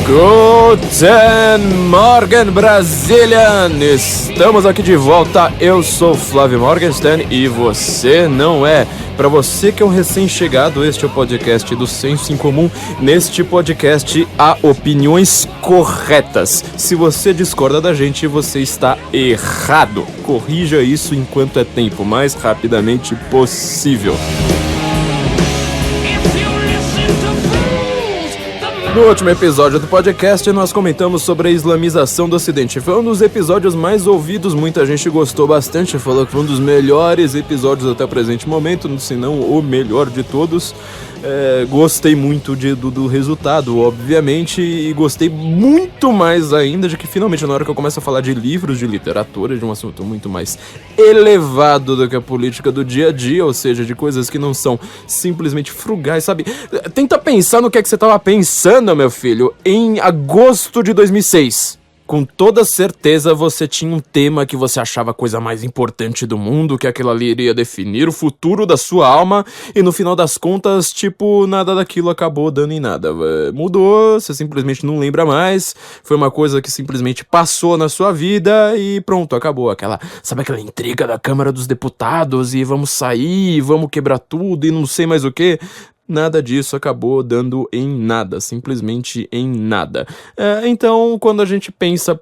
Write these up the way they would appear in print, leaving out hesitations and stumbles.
Guten Morgen, Brazilian! Estamos aqui de volta, eu sou Flávio Morgenstern e você não é. Para você que é um recém-chegado, este é o podcast do Senso em Comum. Neste podcast há opiniões corretas. Se você discorda da gente, você está errado. Corrija isso enquanto é tempo, mais rapidamente possível. No último episódio do podcast, nós comentamos sobre a islamização do Ocidente. Foi um dos episódios mais ouvidos, muita gente gostou bastante, falou que foi um dos melhores episódios até o presente momento, se não o melhor de todos. Gostei muito do resultado, obviamente, e gostei muito mais ainda de que finalmente na hora que eu começo a falar de livros, de literatura, de um assunto muito mais elevado do que a política do dia a dia, ou seja, de coisas que não são simplesmente frugais, sabe? Tenta pensar no que é que você tava pensando, meu filho, em agosto de 2006. Com toda certeza você tinha um tema que você achava a coisa mais importante do mundo, que aquilo ali iria definir o futuro da sua alma, e no final das contas, tipo, nada daquilo acabou dando em nada. Mudou, você simplesmente não lembra mais, foi uma coisa que simplesmente passou na sua vida e pronto, acabou. Sabe aquela intriga da Câmara dos Deputados e vamos sair, vamos quebrar tudo e não sei mais o que? Nada disso acabou dando em nada, simplesmente em nada. Então, quando a gente pensa,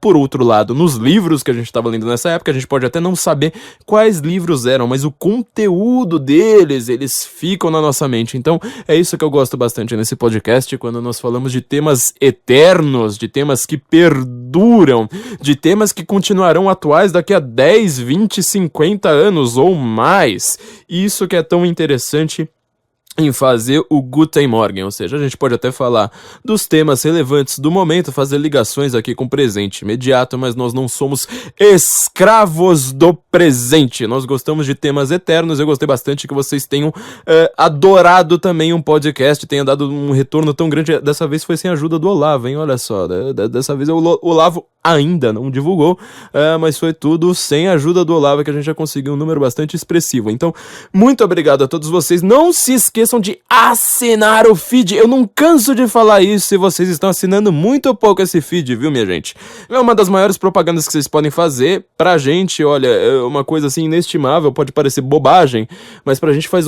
por outro lado, nos livros que a gente estava lendo nessa época, a gente pode até não saber quais livros eram, mas o conteúdo deles, eles ficam na nossa mente. Então, é isso que eu gosto bastante nesse podcast, quando nós falamos de temas eternos, de temas que perduram, de temas que continuarão atuais daqui a 10, 20, 50 anos ou mais. Isso que é tão interessante em fazer o Guten Morgen, ou seja, a gente pode até falar dos temas relevantes do momento, fazer ligações aqui com o presente imediato, mas nós não somos escravos do presente, nós gostamos de temas eternos. Eu gostei bastante que vocês tenham adorado também um podcast, tenha dado um retorno tão grande. Dessa vez foi sem a ajuda do Olavo, hein, olha só, dessa vez o Olavo ainda não divulgou, mas foi tudo sem a ajuda do Olavo que a gente já conseguiu um número bastante expressivo. Então, muito obrigado a todos vocês, não se esqueçam de assinar o feed. Eu não canso de falar isso, e vocês estão assinando muito pouco esse feed, viu, minha gente? É uma das maiores propagandas que vocês podem fazer pra gente. Olha, é uma coisa assim inestimável, pode parecer bobagem, mas pra gente faz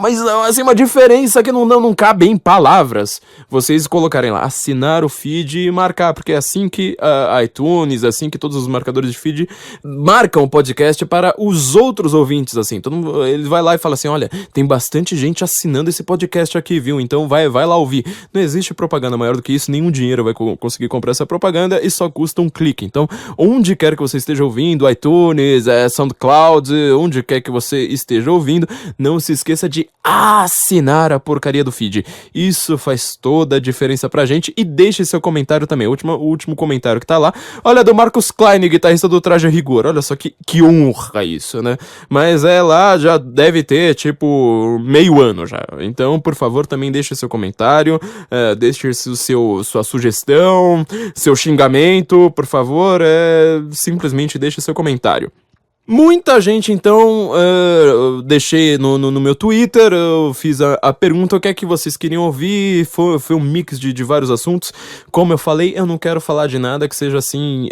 mas assim, uma diferença que não cabe em palavras. Vocês colocarem lá, assinar o feed e marcar, porque é assim que a iTunes, assim que todos os marcadores de feed marcam o podcast para os outros ouvintes, assim. Todo mundo, ele vai lá e fala assim, olha, tem bastante gente assinando esse podcast aqui, viu? Então vai lá ouvir. Não existe propaganda maior do que isso, nenhum dinheiro vai conseguir comprar essa propaganda e só custa um clique. Então, onde quer que você esteja ouvindo, iTunes, SoundCloud, onde quer que você esteja ouvindo, não se esqueça de assinar a porcaria do feed. Isso faz toda a diferença pra gente. E deixe seu comentário também. O último comentário que tá lá, olha, do Marcos Klein, guitarrista do Traje a Rigor. Olha só que honra isso, né? Mas lá já deve ter, tipo, meio ano já. Então, por favor, também deixe seu comentário, deixe sua sugestão, seu xingamento, por favor, simplesmente deixe seu comentário. Muita gente, então, deixei no meu Twitter, eu fiz a pergunta, o que é que vocês queriam ouvir, foi um mix de vários assuntos. Como eu falei, eu não quero falar de nada que seja, assim,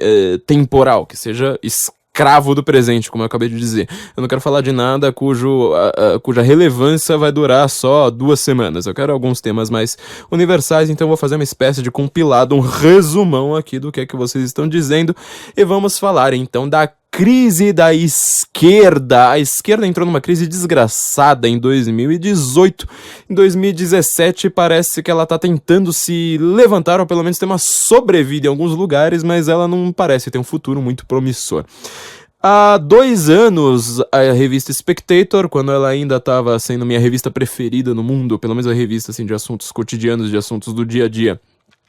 temporal, que seja escravo do presente, como eu acabei de dizer. Eu não quero falar de nada cuja relevância vai durar só 2 semanas. Eu quero alguns temas mais universais, então eu vou fazer uma espécie de compilado, um resumão aqui do que é que vocês estão dizendo, e vamos falar, então, da crise da esquerda. A esquerda entrou numa crise desgraçada em 2018. Em 2017 parece que ela tá tentando se levantar, ou pelo menos ter uma sobrevida em alguns lugares, mas ela não parece ter um futuro muito promissor. Há 2 anos, a revista Spectator, quando ela ainda estava sendo minha revista preferida no mundo, pelo menos a revista assim, de assuntos cotidianos, de assuntos do dia a dia,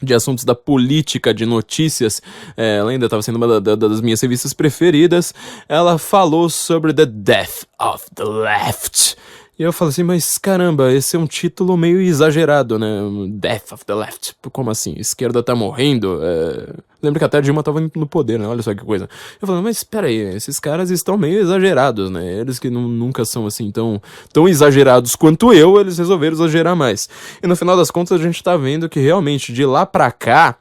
de assuntos da política, de notícias, ela ainda estava sendo uma das minhas revistas preferidas. Ela falou sobre The Death of the Left. E eu falo assim, mas caramba, esse é um título meio exagerado, né? Death of the Left. Como assim? Esquerda tá morrendo? Lembra que até a Dilma tava no poder, né? Olha só que coisa. Eu falo, mas espera aí, esses caras estão meio exagerados, né? Eles que nunca são assim tão exagerados quanto eu, eles resolveram exagerar mais. E no final das contas a gente tá vendo que realmente de lá pra cá,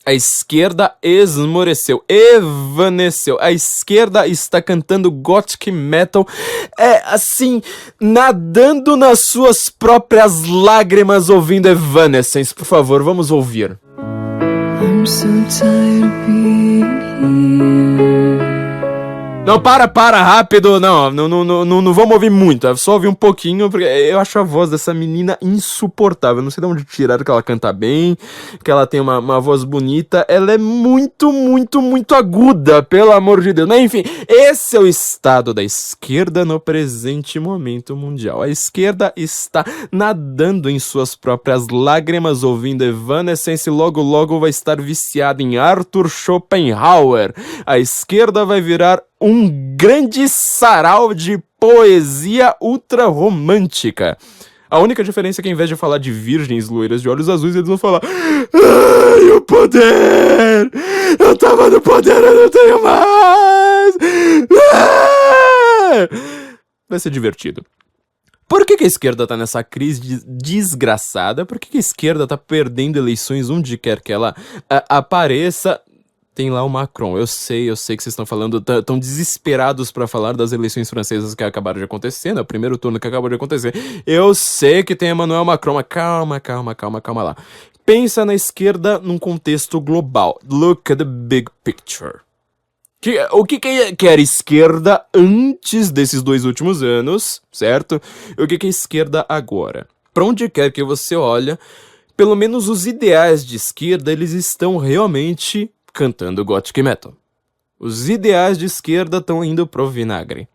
a esquerda esmoreceu, evaneceu. A esquerda está cantando gothic metal, assim, nadando nas suas próprias lágrimas ouvindo Evanescence. Por favor, vamos ouvir. I'm so tired of being here. Não, para, rápido, não vamos ouvir muito, é só ouvir um pouquinho, porque eu acho a voz dessa menina insuportável, não sei de onde tiraram que ela canta bem, que ela tem uma voz bonita, ela é muito, muito, muito aguda, pelo amor de Deus, mas enfim, esse é o estado da esquerda no presente momento mundial, a esquerda está nadando em suas próprias lágrimas, ouvindo Evanescence, logo, logo vai estar viciada em Arthur Schopenhauer, a esquerda vai virar um grande sarau de poesia ultra-romântica. A única diferença é que, ao invés de falar de virgens loiras de olhos azuis, eles vão falar: ai, o poder! Eu tava no poder, eu não tenho mais! Vai ser divertido. Por que a esquerda tá nessa crise desgraçada? Por que a esquerda tá perdendo eleições onde quer que ela apareça? Tem lá o Macron, eu sei que vocês estão falando, tão desesperados pra falar das eleições francesas que acabaram de acontecer, né? O primeiro turno que acabou de acontecer. Eu sei que tem Emmanuel Macron, mas calma lá. Pensa na esquerda num contexto global. Look at the big picture. O que era esquerda antes desses 2 últimos anos, certo? E o que é esquerda agora? Pra onde quer que você olha, pelo menos os ideais de esquerda, eles estão realmente cantando gothic metal. Os ideais de esquerda estão indo pro vinagre.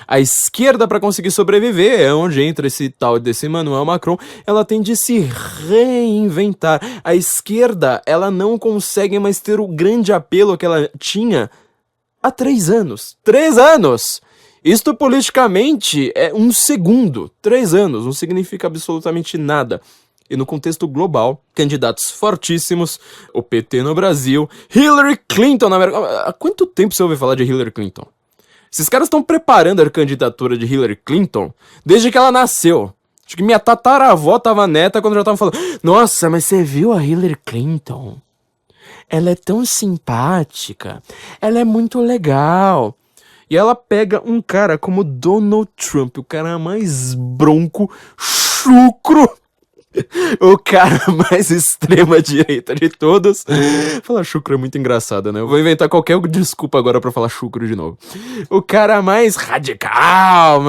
A esquerda, para conseguir sobreviver, é onde entra esse tal desse Emmanuel Macron, ela tem de se reinventar. A esquerda, ela não consegue mais ter o grande apelo que ela tinha há 3 anos. 3 anos! Isto politicamente é 1 segundo. 3 anos não significa absolutamente nada. E no contexto global, candidatos fortíssimos, o PT no Brasil, Hillary Clinton na América... Há quanto tempo você ouve falar de Hillary Clinton? Esses caras estão preparando a candidatura de Hillary Clinton desde que ela nasceu. Acho que minha tataravó tava neta quando já tava falando: nossa, mas você viu a Hillary Clinton? Ela é tão simpática, ela é muito legal. E ela pega um cara como Donald Trump, o cara mais bronco, chucro, o cara mais extrema-direita de todos. Falar chucro é muito engraçado, né? Eu vou inventar qualquer desculpa agora pra falar chucro de novo. O cara mais radical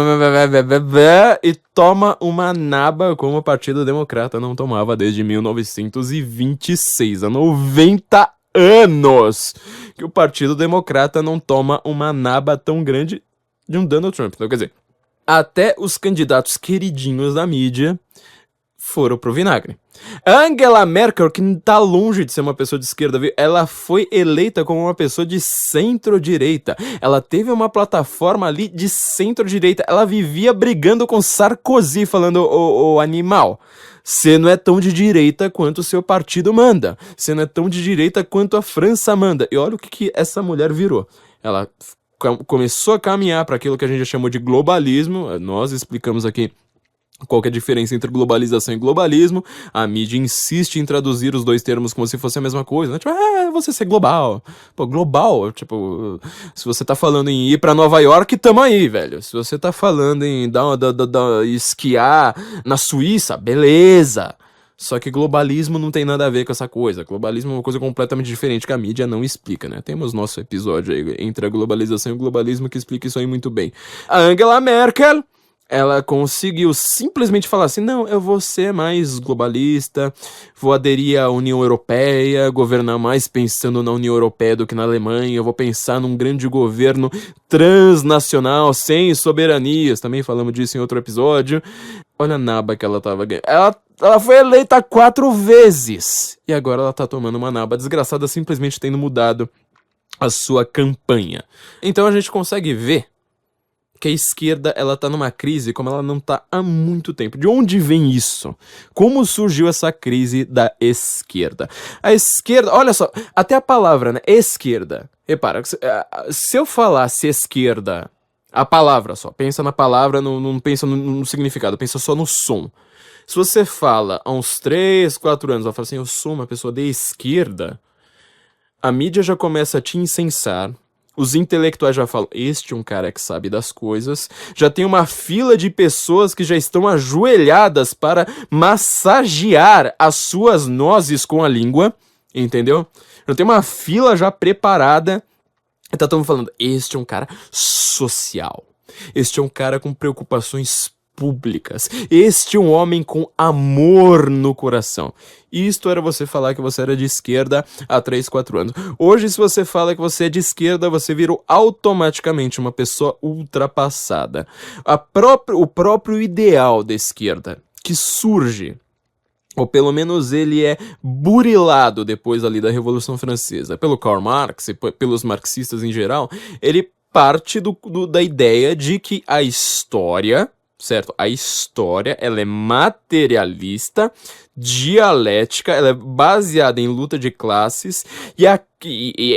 e toma uma naba como o Partido Democrata não tomava desde 1926, há 90 anos que o Partido Democrata não toma uma naba tão grande de um Donald Trump. Então, quer dizer, até os candidatos queridinhos da mídia foram pro vinagre. Angela Merkel, que tá longe de ser uma pessoa de esquerda, ela foi eleita como uma pessoa de centro-direita. Ela teve uma plataforma ali de centro-direita. Ela vivia brigando com Sarkozy, falando: ô animal, você não é tão de direita quanto o seu partido manda. Você não é tão de direita quanto a França manda. E olha o que essa mulher virou. Ela começou a caminhar para aquilo que a gente já chamou de globalismo. Nós explicamos aqui qual que é a diferença entre globalização e globalismo. A mídia insiste em traduzir os 2 termos como se fosse a mesma coisa, né? Tipo, você ser global. Pô, global, tipo, se você tá falando em ir pra Nova York, tamo aí, velho. Se você tá falando em esquiar na Suíça, beleza. Só que globalismo não tem nada a ver com essa coisa. Globalismo é uma coisa completamente diferente que a mídia não explica, né? Temos nosso episódio aí entre a globalização e o globalismo que explica isso aí muito bem. A Angela Merkel, ela conseguiu simplesmente falar assim: não, eu vou ser mais globalista, vou aderir à União Europeia, governar mais pensando na União Europeia do que na Alemanha, eu vou pensar num grande governo transnacional, sem soberanias, também falamos disso em outro episódio. Olha a naba que ela tava ganhando. Ela foi eleita 4 vezes, e agora ela tá tomando uma naba desgraçada, simplesmente tendo mudado a sua campanha. Então a gente consegue ver que a esquerda, ela tá numa crise como ela não tá há muito tempo. De onde vem isso? Como surgiu essa crise da esquerda? A esquerda, olha só, até a palavra, né? Esquerda. Repara, se eu falasse esquerda, a palavra só, pensa na palavra, não pensa no significado, pensa só no som. Se você fala há uns 3, 4 anos, ela fala assim, eu sou uma pessoa de esquerda, a mídia já começa a te incensar. Os intelectuais já falam, este é um cara que sabe das coisas. Já tem uma fila de pessoas que já estão ajoelhadas para massagear as suas nozes com a língua. Entendeu? Já tem uma fila já preparada. E tá todo mundo falando, este é um cara social. Este é um cara com preocupações públicas. Este é um homem com amor no coração. Isto era você falar que você era de esquerda há 3, 4 anos. Hoje, se você fala que você é de esquerda, você virou automaticamente uma pessoa ultrapassada. O próprio ideal da esquerda, que surge, ou pelo menos ele é burilado depois ali da Revolução Francesa, pelo Karl Marx e pelos marxistas em geral, ele parte da ideia de que a história, certo? A história, ela é materialista, dialética, ela é baseada em luta de classes e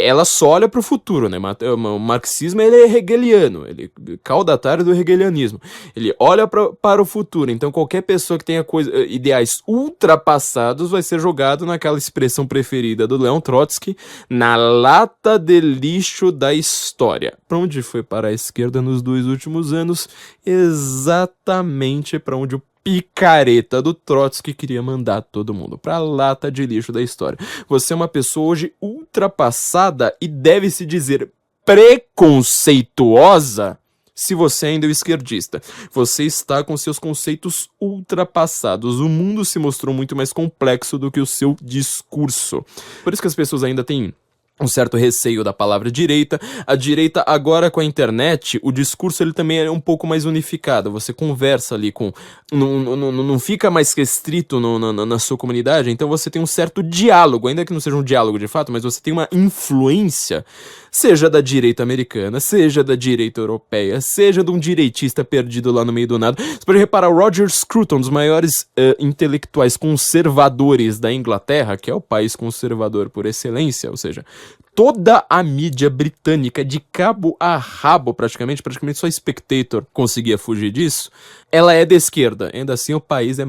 ela só olha para o futuro, né? O marxismo, ele é hegeliano, ele é caudatário do hegelianismo. Ele olha para o futuro, então qualquer pessoa que tenha ideais ultrapassados vai ser jogado naquela expressão preferida do Leon Trotsky, na lata de lixo da história. Para onde foi parar a esquerda nos 2 últimos anos? Exatamente para onde o picareta do Trotsky queria mandar todo mundo, pra lata de lixo da história. Você é uma pessoa hoje ultrapassada e deve se dizer preconceituosa se você ainda é um esquerdista. Você está com seus conceitos ultrapassados. O mundo se mostrou muito mais complexo do que o seu discurso. Por isso que as pessoas ainda têm um certo receio da palavra direita. A direita, agora com a internet, o discurso ele também é um pouco mais unificado. Você conversa ali com... Não fica mais restrito na sua comunidade, então você tem um certo diálogo, ainda que não seja um diálogo de fato, mas você tem uma influência, seja da direita americana, seja da direita europeia, seja de um direitista perdido lá no meio do nada. Você pode reparar, o Roger Scruton, um dos maiores intelectuais conservadores da Inglaterra, que é o país conservador por excelência, ou seja, toda a mídia britânica, de cabo a rabo, praticamente só Spectator conseguia fugir disso, ela é de esquerda. Ainda assim, o país é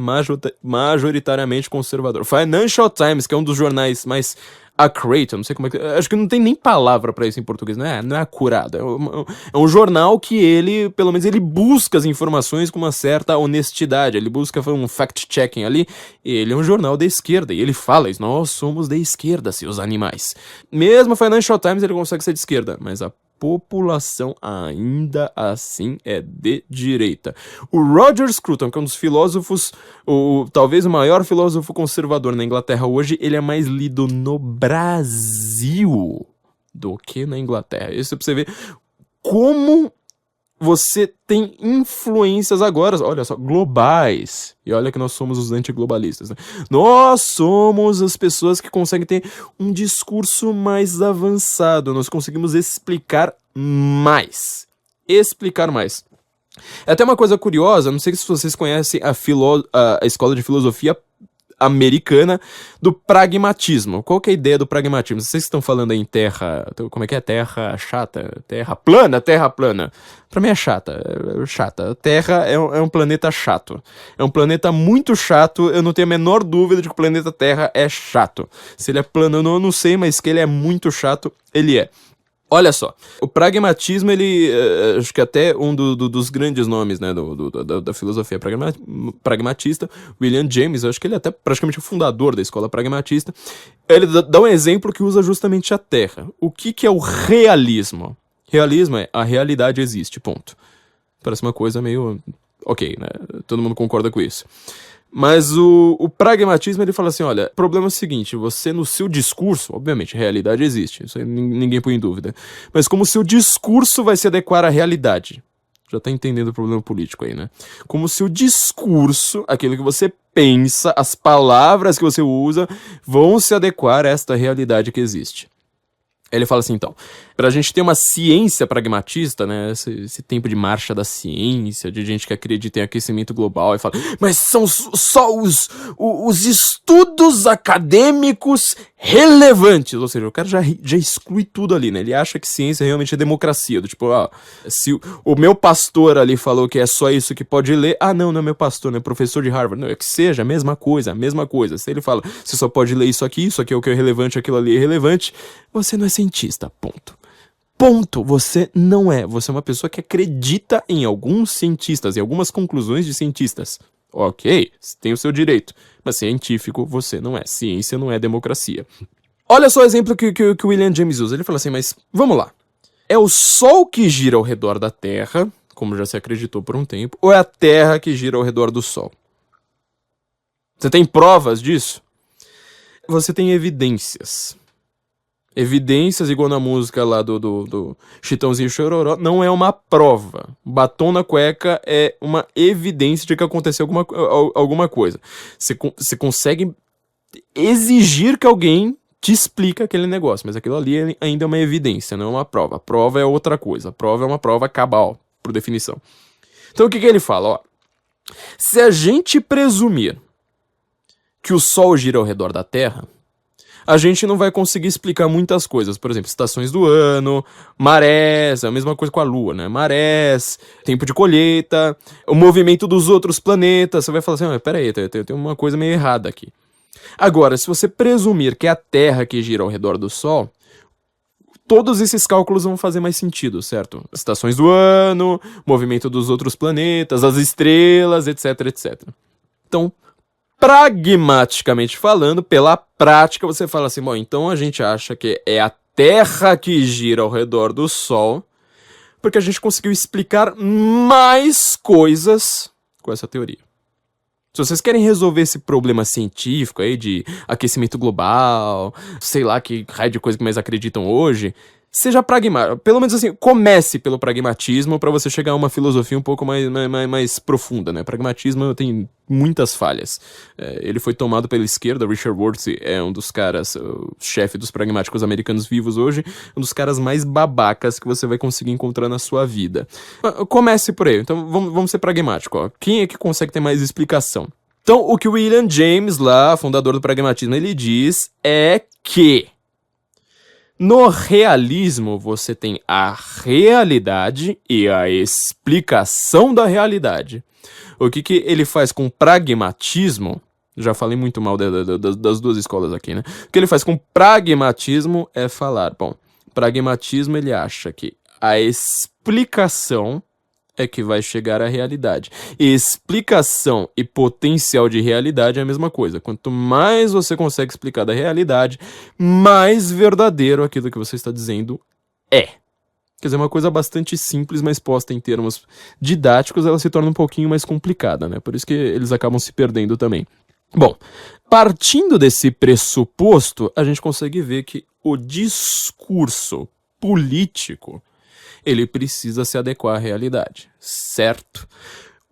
majoritariamente conservador. Financial Times, que é um dos jornais mais accurate, eu não sei como é que... Acho que não tem nem palavra pra isso em português, não é acurado. É um jornal que ele, pelo menos, ele busca as informações com uma certa honestidade. Ele busca um fact-checking ali. Ele é um jornal da esquerda. E ele fala isso, nós somos da esquerda, seus animais. Mesmo o Financial Times, ele consegue ser de esquerda, mas a população ainda assim é de direita. O Roger Scruton, que é um dos filósofos, talvez o maior filósofo conservador na Inglaterra hoje, ele é mais lido no Brasil do que na Inglaterra. Isso é pra você ver como você tem influências agora, olha só, globais. E olha que nós somos os antiglobalistas, né? Nós somos as pessoas que conseguem ter um discurso mais avançado. Nós conseguimos explicar mais. É até uma coisa curiosa, não sei se vocês conhecem a escola de filosofia americana do pragmatismo. Qual que é a ideia do pragmatismo? Vocês estão falando aí em terra... Como é que é? Terra chata? Terra plana? Terra plana. Pra mim é chata. A Terra é um planeta chato. É um planeta muito chato. Eu não tenho a menor dúvida de que o planeta Terra é chato. Se ele é plano, eu não sei, mas que ele é muito chato, ele é. Olha só, o pragmatismo, ele, acho que até um dos grandes nomes, né, da filosofia pragmatista, William James, acho que ele é até praticamente o fundador da escola pragmatista, ele dá um exemplo que usa justamente a Terra. O que é o realismo? Realismo é a realidade existe, ponto. Parece uma coisa meio... ok, né, todo mundo concorda com isso. Mas o pragmatismo, ele fala assim, olha, o problema é o seguinte, você no seu discurso, obviamente, a realidade existe, isso aí ninguém põe em dúvida, mas como o seu discurso vai se adequar à realidade? Já tá entendendo o problema político aí, né? Como o seu discurso, aquilo que você pensa, as palavras que você usa, vão se adequar a esta realidade que existe. Ele fala assim, então, Pra gente ter uma ciência pragmatista, né, esse tempo de marcha da ciência, de gente que acredita em aquecimento global e fala, mas são só os estudos acadêmicos relevantes, ou seja, o cara já exclui tudo ali, né, ele acha que ciência realmente é democracia, do tipo, se o meu pastor ali falou que é só isso que pode ler, não é meu pastor, não é professor de Harvard, não, é que seja a mesma coisa, se ele fala, você só pode ler isso aqui é o que é relevante, aquilo ali é relevante, você não é cientista, Ponto, você não é. Você é uma pessoa que acredita em alguns cientistas, em algumas conclusões de cientistas. Ok, tem o seu direito. Mas científico você não é. Ciência não é democracia. Olha só o exemplo que o William James usa. Ele fala assim, mas vamos lá. É o Sol que gira ao redor da Terra, como já se acreditou por um tempo, ou é a Terra que gira ao redor do Sol? Você tem provas disso? Você tem evidências. Evidências, igual na música lá do Chitãozinho Chororó, não é uma prova. Batom na cueca é uma evidência de que aconteceu alguma coisa. Você consegue exigir que alguém te explique aquele negócio, mas aquilo ali ainda é uma evidência, não é uma prova. A prova é outra coisa. A prova é uma prova cabal, por definição. Então o que ele fala? Se a gente presumir que o Sol gira ao redor da Terra, a gente não vai conseguir explicar muitas coisas. Por exemplo, estações do ano, marés, é a mesma coisa com a Lua, né? Marés, tempo de colheita, o movimento dos outros planetas. Você vai falar assim, peraí, tem uma coisa meio errada aqui. Agora, se você presumir que é a Terra que gira ao redor do Sol, todos esses cálculos vão fazer mais sentido, certo? Estações do ano, movimento dos outros planetas, as estrelas, etc, etc. Então, pragmaticamente falando, pela prática, você fala assim, bom, então a gente acha que é a Terra que gira ao redor do Sol, porque a gente conseguiu explicar mais coisas com essa teoria. Se vocês querem resolver esse problema científico aí de aquecimento global, sei lá que raio de coisa que mais acreditam hoje, seja pragmático. Pelo menos assim, comece pelo pragmatismo para você chegar a uma filosofia um pouco mais profunda, né? Pragmatismo tem muitas falhas. Ele foi tomado pela esquerda, Richard Wordsey é um dos caras, o chefe dos pragmáticos americanos vivos hoje, um dos caras mais babacas que você vai conseguir encontrar na sua vida. Comece por aí, então vamos ser pragmáticos. Quem é que consegue ter mais explicação? Então, o que o William James, lá, fundador do pragmatismo, ele diz é que no realismo, você tem a realidade e a explicação da realidade. O que ele faz com pragmatismo, já falei muito mal das duas escolas aqui, né? O que ele faz com pragmatismo é falar, bom, pragmatismo ele acha que a explicação é que vai chegar à realidade. E explicação e potencial de realidade é a mesma coisa. Quanto mais você consegue explicar da realidade, mais verdadeiro aquilo que você está dizendo é. Quer dizer, uma coisa bastante simples, mas posta em termos didáticos, ela se torna um pouquinho mais complicada, né? Por isso que eles acabam se perdendo também. Bom, partindo desse pressuposto, a gente consegue ver que o discurso político ele precisa se adequar à realidade, certo?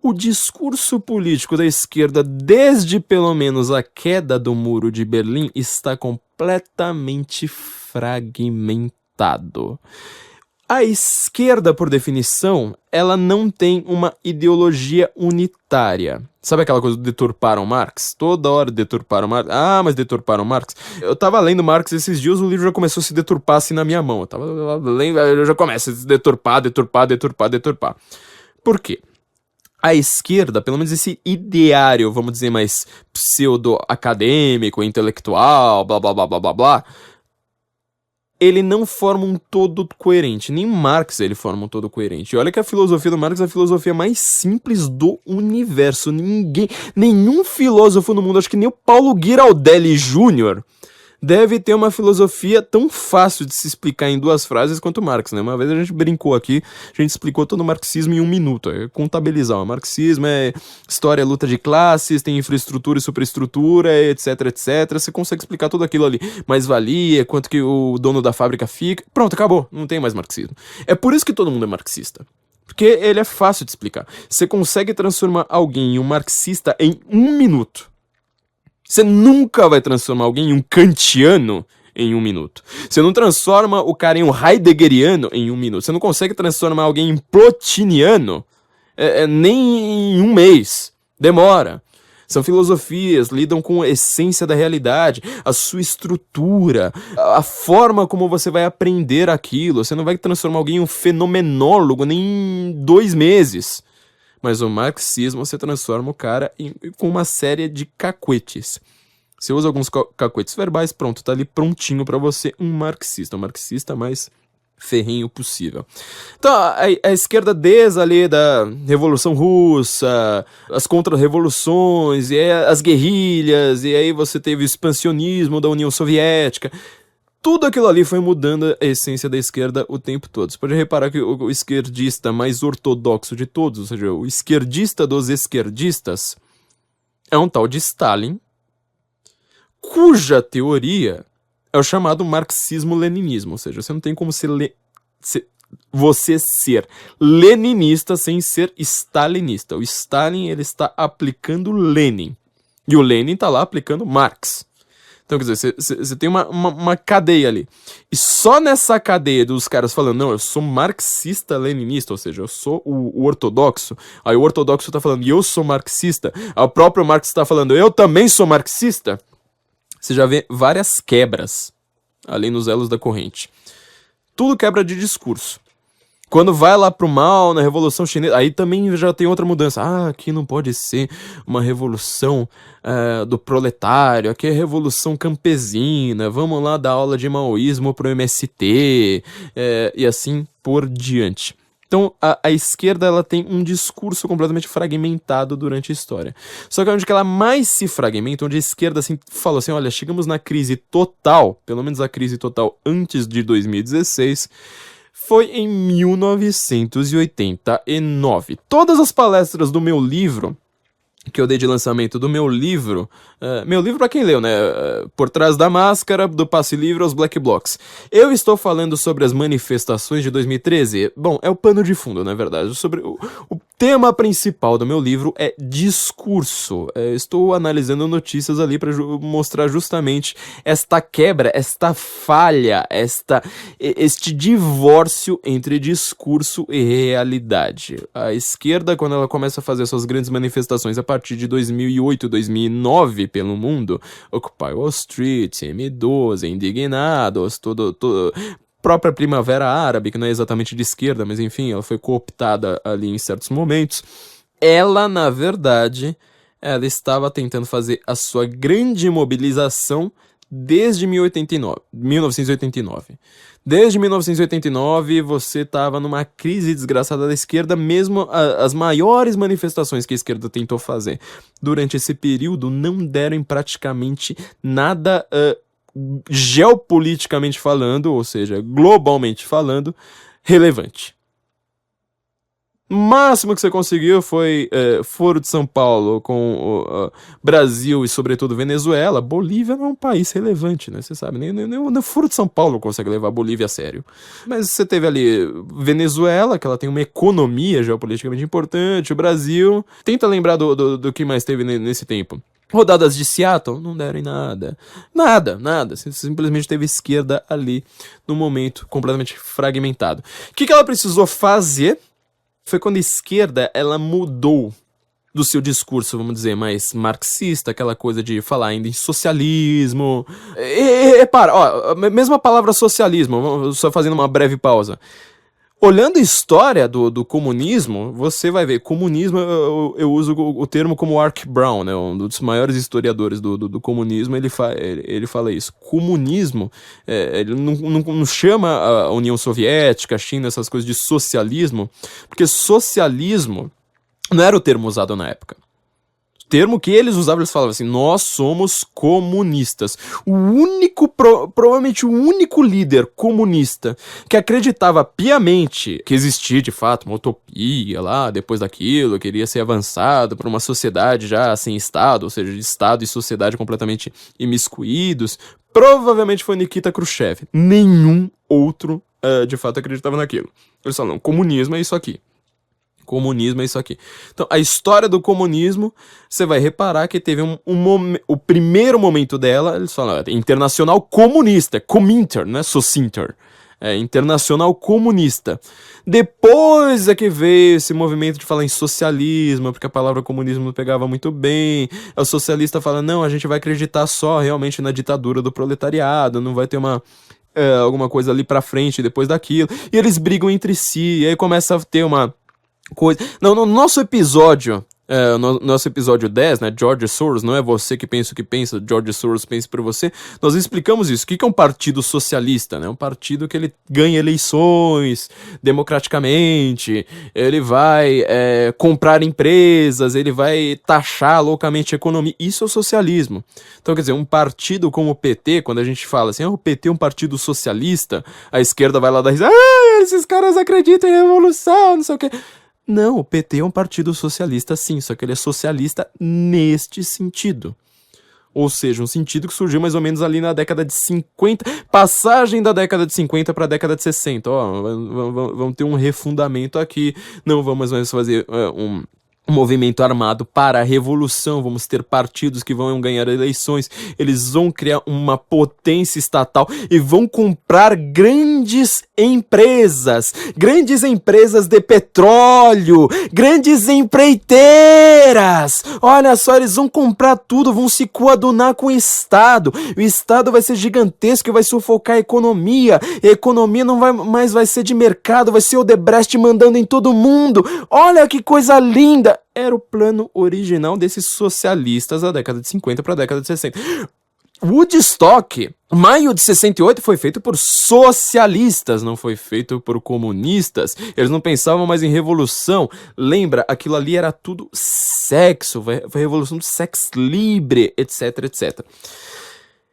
O discurso político da esquerda, desde pelo menos a queda do Muro de Berlim, está completamente fragmentado. A esquerda, por definição, ela não tem uma ideologia unitária. Sabe aquela coisa do deturparam Marx? Toda hora deturparam Marx. Mas deturparam Marx? Eu tava lendo Marx esses dias, o livro já começou a se deturpar assim na minha mão. Eu tava lendo, eu já começa a se deturpar. Por quê? A esquerda, pelo menos esse ideário, vamos dizer, mais pseudo-acadêmico, intelectual, blá blá blá blá blá blá, ele não forma um todo coerente. Nem Marx ele forma um todo coerente. E olha que a filosofia do Marx é a filosofia mais simples do universo. Nenhum filósofo no mundo, acho que nem o Paulo Giraldelli Jr., deve ter uma filosofia tão fácil de se explicar em 2 frases quanto Marx, né? Uma vez a gente brincou aqui, a gente explicou todo o marxismo em 1 minuto. É contabilizar. O marxismo é história, luta de classes, tem infraestrutura e superestrutura, etc, etc. Você consegue explicar tudo aquilo ali. Mais-valia, quanto que o dono da fábrica fica. Pronto, acabou. Não tem mais marxismo. É por isso que todo mundo é marxista. Porque ele é fácil de explicar. Você consegue transformar alguém em um marxista em 1 minuto. Você nunca vai transformar alguém em um kantiano em 1 minuto. Você não transforma o cara em um heideggeriano em 1 minuto. Você não consegue transformar alguém em plotiniano nem em 1 mês. Demora. São filosofias, lidam com a essência da realidade, a sua estrutura, a forma como você vai aprender aquilo. Você não vai transformar alguém em um fenomenólogo nem em 2 meses. Mas o marxismo, você transforma o cara com uma série de cacuetes. Você usa alguns cacuetes verbais, pronto, tá ali prontinho pra você, um marxista mais ferrenho possível. Então, a esquerda desde ali da Revolução Russa, as contra-revoluções, e aí as guerrilhas, e aí você teve o expansionismo da União Soviética. Tudo aquilo ali foi mudando a essência da esquerda o tempo todo. Você pode reparar que o esquerdista mais ortodoxo de todos, ou seja, o esquerdista dos esquerdistas, é um tal de Stalin, cuja teoria é o chamado marxismo-leninismo, ou seja, você não tem como você ser leninista sem ser stalinista. O Stalin, ele está aplicando Lenin, e o Lenin está lá aplicando Marx. Então, quer dizer, você tem uma cadeia ali. E só nessa cadeia dos caras falando, não, eu sou marxista-leninista, ou seja, eu sou o ortodoxo. Aí o ortodoxo tá falando, e eu sou marxista. Aí o próprio Marx tá falando, eu também sou marxista. Você já vê várias quebras ali nos elos da corrente. Tudo quebra de discurso. Quando vai lá pro mal, na Revolução Chinesa, aí também já tem outra mudança. Ah, aqui não pode ser uma revolução do proletário, aqui é revolução campesina, vamos lá dar aula de maoísmo pro MST, e assim por diante. Então, a esquerda, ela tem um discurso completamente fragmentado durante a história. Só que onde que ela mais se fragmenta, onde a esquerda assim, fala assim, olha, chegamos na crise total, pelo menos a crise total antes de 2016, foi em 1989. Todas as palestras do meu livro, que eu dei de lançamento do meu livro pra quem leu, né, Por Trás da Máscara, do Passe Livre aos Black Blocs. Eu estou falando sobre as manifestações de 2013, bom, é o pano de fundo, na verdade, sobre o tema principal do meu livro é discurso. Estou analisando notícias ali para mostrar justamente esta quebra, esta falha, este divórcio entre discurso e realidade. A esquerda, quando ela começa a fazer suas grandes manifestações a partir de 2008, 2009 pelo mundo, Occupy Wall Street, M12, Indignados, própria Primavera Árabe, que não é exatamente de esquerda, mas enfim, ela foi cooptada ali em certos momentos. Ela, na verdade, ela estava tentando fazer a sua grande mobilização desde 1989. Desde 1989, você estava numa crise desgraçada da esquerda, mesmo as maiores manifestações que a esquerda tentou fazer durante esse período não deram em praticamente nada geopoliticamente falando, ou seja, globalmente falando, relevante. O máximo que você conseguiu foi Foro de São Paulo com o Brasil e, sobretudo, Venezuela. Bolívia não é um país relevante, né? Você sabe, nem o Foro de São Paulo consegue levar a Bolívia a sério. Mas você teve ali Venezuela, que ela tem uma economia geopoliticamente importante, o Brasil. Tenta lembrar do que mais teve nesse tempo. Rodadas de Seattle não deram em nada. Nada. Você simplesmente teve esquerda ali no momento completamente fragmentado. O que ela precisou fazer? Foi quando a esquerda, ela mudou do seu discurso, vamos dizer, mais marxista, aquela coisa de falar ainda em socialismo. Mesmo a palavra socialismo, só fazendo uma breve pausa. Olhando a história do comunismo, você vai ver, comunismo, eu uso o termo como Ark Brown, né, um dos maiores historiadores do comunismo, ele fala isso. Comunismo, ele não chama a União Soviética, a China, essas coisas de socialismo, porque socialismo não era o termo usado na época. O termo que eles usavam, eles falavam assim, nós somos comunistas. Provavelmente o único líder comunista que acreditava piamente que existia de fato uma utopia lá, depois daquilo, queria ser avançado para uma sociedade já sem Estado, ou seja, de Estado e sociedade completamente imiscuídos, provavelmente foi Nikita Khrushchev. Nenhum outro, de fato, acreditava naquilo. Eles falaram, comunismo é isso aqui. Comunismo é isso aqui. Então, a história do comunismo, você vai reparar que teve o primeiro momento dela, eles falam, internacional comunista, Cominter, não é Socinter. É internacional comunista. Depois é que veio esse movimento de falar em socialismo, porque a palavra comunismo não pegava muito bem. O socialista fala, não, a gente vai acreditar só realmente na ditadura do proletariado, não vai ter alguma coisa ali pra frente depois daquilo. E eles brigam entre si, e aí começa a ter uma coisa. Não, no nosso episódio, no nosso episódio 10, né, George Soros, não é você que pensa o que pensa, George Soros pensa por você, nós explicamos isso. O que é um partido socialista, né? Um partido que ele ganha eleições democraticamente, ele vai comprar empresas, ele vai taxar loucamente a economia. Isso é o socialismo. Então, quer dizer, um partido como o PT, quando a gente fala assim, o PT é um partido socialista, a esquerda vai lá dar risada, esses caras acreditam em revolução, não sei o quê. Não, o PT é um partido socialista sim, só que ele é socialista neste sentido. Ou seja, um sentido que surgiu mais ou menos ali na década de 50, passagem da década de 50 para a década de 60. Vamos ter um refundamento aqui, não vamos mais fazer um movimento armado para a revolução, vamos ter partidos que vão ganhar eleições, eles vão criar uma potência estatal e vão comprar grandes empresas de petróleo, grandes empreiteiras. Olha só, eles vão comprar tudo, vão se coadunar com o Estado vai ser gigantesco e vai sufocar a economia não vai ser de mercado, vai ser o Odebrecht mandando em todo mundo. Olha que coisa linda! Era o plano original desses socialistas da década de 50 para a década de 60. Woodstock, maio de 68, foi feito por socialistas, não foi feito por comunistas. Eles não pensavam mais em revolução. Lembra, aquilo ali era tudo sexo, foi a revolução do sex libre, etc, etc.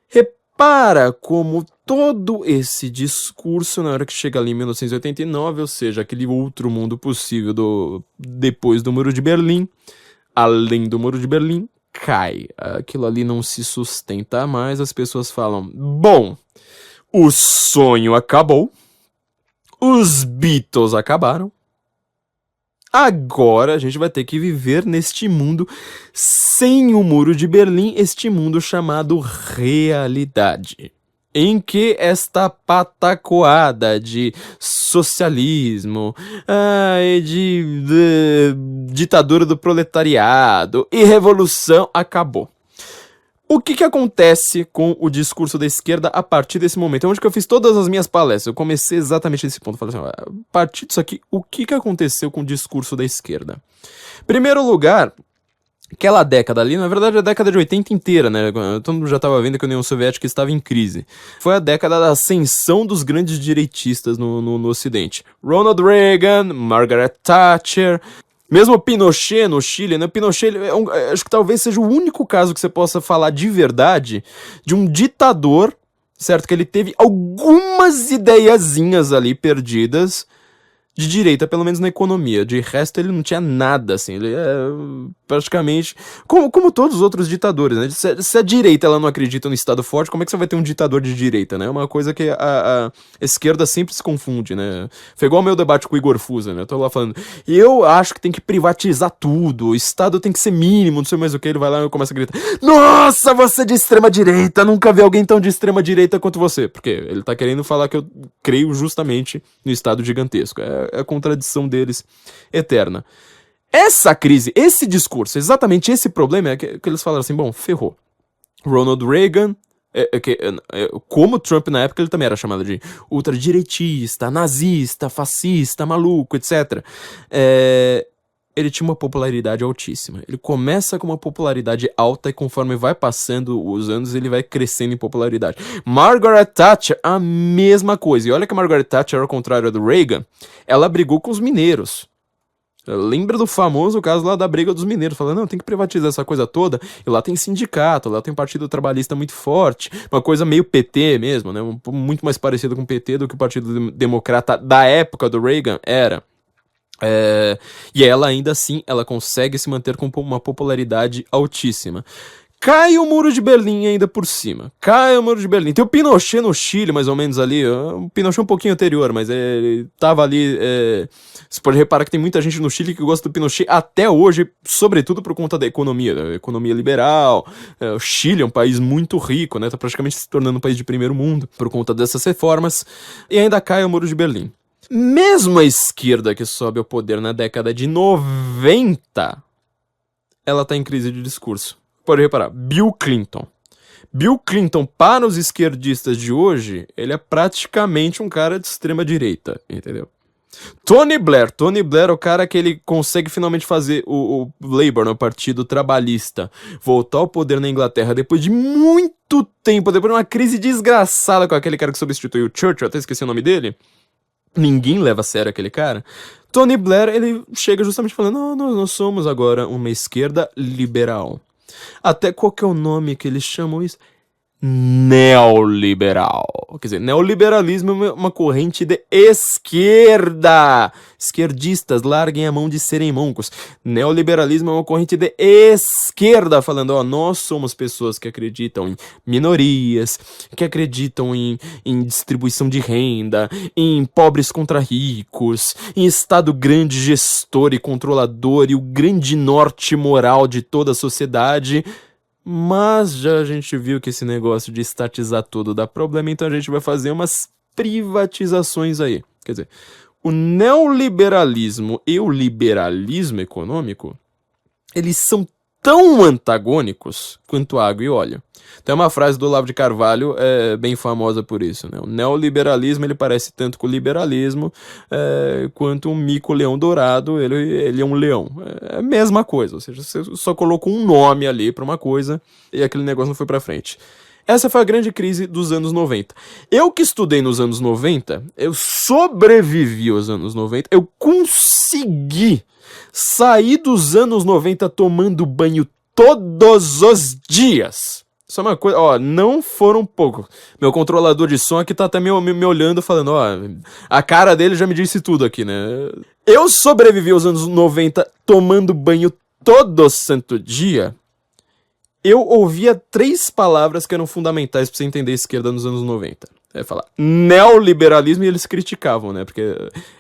Repara como todo esse discurso, na hora que chega ali em 1989, ou seja, aquele outro mundo possível depois do Muro de Berlim, além do Muro de Berlim, cai. Aquilo ali não se sustenta mais, as pessoas falam, bom, o sonho acabou, os Beatles acabaram, agora a gente vai ter que viver neste mundo sem o Muro de Berlim, este mundo chamado realidade, em que esta patacoada de socialismo, de ditadura do proletariado e revolução acabou. O que acontece com o discurso da esquerda a partir desse momento? É onde que eu fiz todas as minhas palestras. Eu comecei exatamente nesse ponto. Falei assim, a partir disso aqui, o que aconteceu com o discurso da esquerda? Primeiro lugar, aquela década ali, na verdade a década de 80 inteira, né? Todo mundo já estava vendo que a União Soviética estava em crise. Foi a década da ascensão dos grandes direitistas no Ocidente. Ronald Reagan, Margaret Thatcher, mesmo Pinochet no Chile, né? Pinochet, acho que talvez seja o único caso que você possa falar de verdade de um ditador, certo? Que ele teve algumas ideiazinhas ali perdidas de direita, pelo menos na economia. De resto, ele não tinha nada, assim. Ele é praticamente como todos os outros ditadores, né? Se a direita ela não acredita no Estado forte, como é que você vai ter um ditador de direita, né? É uma coisa que a esquerda sempre se confunde, né? Foi igual o meu debate com o Igor Fusa, né? Eu tô lá falando, eu acho que tem que privatizar tudo, o Estado tem que ser mínimo, não sei mais o que. Ele vai lá e começa a gritar, nossa, você é de extrema direita, nunca vi alguém tão de extrema direita quanto você. Porque ele tá querendo falar que eu creio justamente no Estado gigantesco. É a contradição deles eterna. Essa crise, esse discurso, exatamente esse problema é que eles falaram assim, bom, ferrou. Ronald Reagan, como Trump na época, ele também era chamado de ultradireitista, nazista, fascista, maluco, etc. Ele tinha uma popularidade altíssima. Ele começa com uma popularidade alta e conforme vai passando os anos, ele vai crescendo em popularidade. Margaret Thatcher, a mesma coisa. E olha que a Margaret Thatcher, ao contrário do Reagan, ela brigou com os mineiros. Lembra do famoso caso lá da briga dos mineiros, falando, não, tem que privatizar essa coisa toda, e lá tem sindicato, lá tem um partido trabalhista muito forte, uma coisa meio PT mesmo, né, muito mais parecido com o PT do que o Partido Democrata da época do Reagan era. E ela ainda assim, ela consegue se manter com uma popularidade altíssima. Cai o Muro de Berlim ainda por cima. Cai o Muro de Berlim. Tem o Pinochet no Chile, mais ou menos ali. O Pinochet um pouquinho anterior, mas ele tava ali... Você pode reparar que tem muita gente no Chile que gosta do Pinochet até hoje, sobretudo por conta da economia. Da economia liberal. O Chile é um país muito rico, né? Tá praticamente se tornando um país de primeiro mundo por conta dessas reformas. E ainda cai o Muro de Berlim. Mesmo a esquerda que sobe ao poder na década de 90, ela tá em crise de discurso. Pode reparar, Bill Clinton. Bill Clinton, para os esquerdistas de hoje, ele é praticamente um cara de extrema direita, entendeu? Tony Blair é o cara que ele consegue finalmente fazer o Labour, o Partido Trabalhista, voltar ao poder na Inglaterra depois de muito tempo, depois de uma crise desgraçada com aquele cara que substituiu o Churchill, até esqueci o nome dele. Ninguém leva a sério aquele cara. Tony Blair, ele chega justamente falando, não, nós somos agora uma esquerda liberal. Até qual que é o nome que eles chamam isso? Neoliberal. Quer dizer, neoliberalismo é uma corrente de esquerda. Esquerdistas, larguem a mão de serem mancos. Neoliberalismo é uma corrente de esquerda, falando, nós somos pessoas que acreditam em minorias, que acreditam em distribuição de renda, em pobres contra ricos, em Estado grande, gestor e controlador e o grande norte moral de toda a sociedade. Mas já a gente viu que esse negócio de estatizar tudo dá problema, então a gente vai fazer umas privatizações aí. Quer dizer, o neoliberalismo e o liberalismo econômico, eles são tão antagônicos quanto água e óleo. Tem uma frase do Olavo de Carvalho bem famosa por isso, né? O neoliberalismo, ele parece tanto com o liberalismo quanto um mico-leão dourado, ele é um leão. É a mesma coisa, ou seja, você só colocou um nome ali pra uma coisa e aquele negócio não foi pra frente. Essa foi a grande crise dos anos 90. Eu que estudei nos anos 90, eu sobrevivi aos anos 90, eu consegui sair dos anos 90 tomando banho todos os dias. Só uma coisa, não foram poucos. Meu controlador de som aqui tá até me olhando, falando, a cara dele já me disse tudo aqui, né? Eu sobrevivi aos anos 90 tomando banho todo santo dia. Eu ouvia 3 palavras que eram fundamentais pra você entender a esquerda nos anos 90. Falar neoliberalismo, e eles criticavam, né? Porque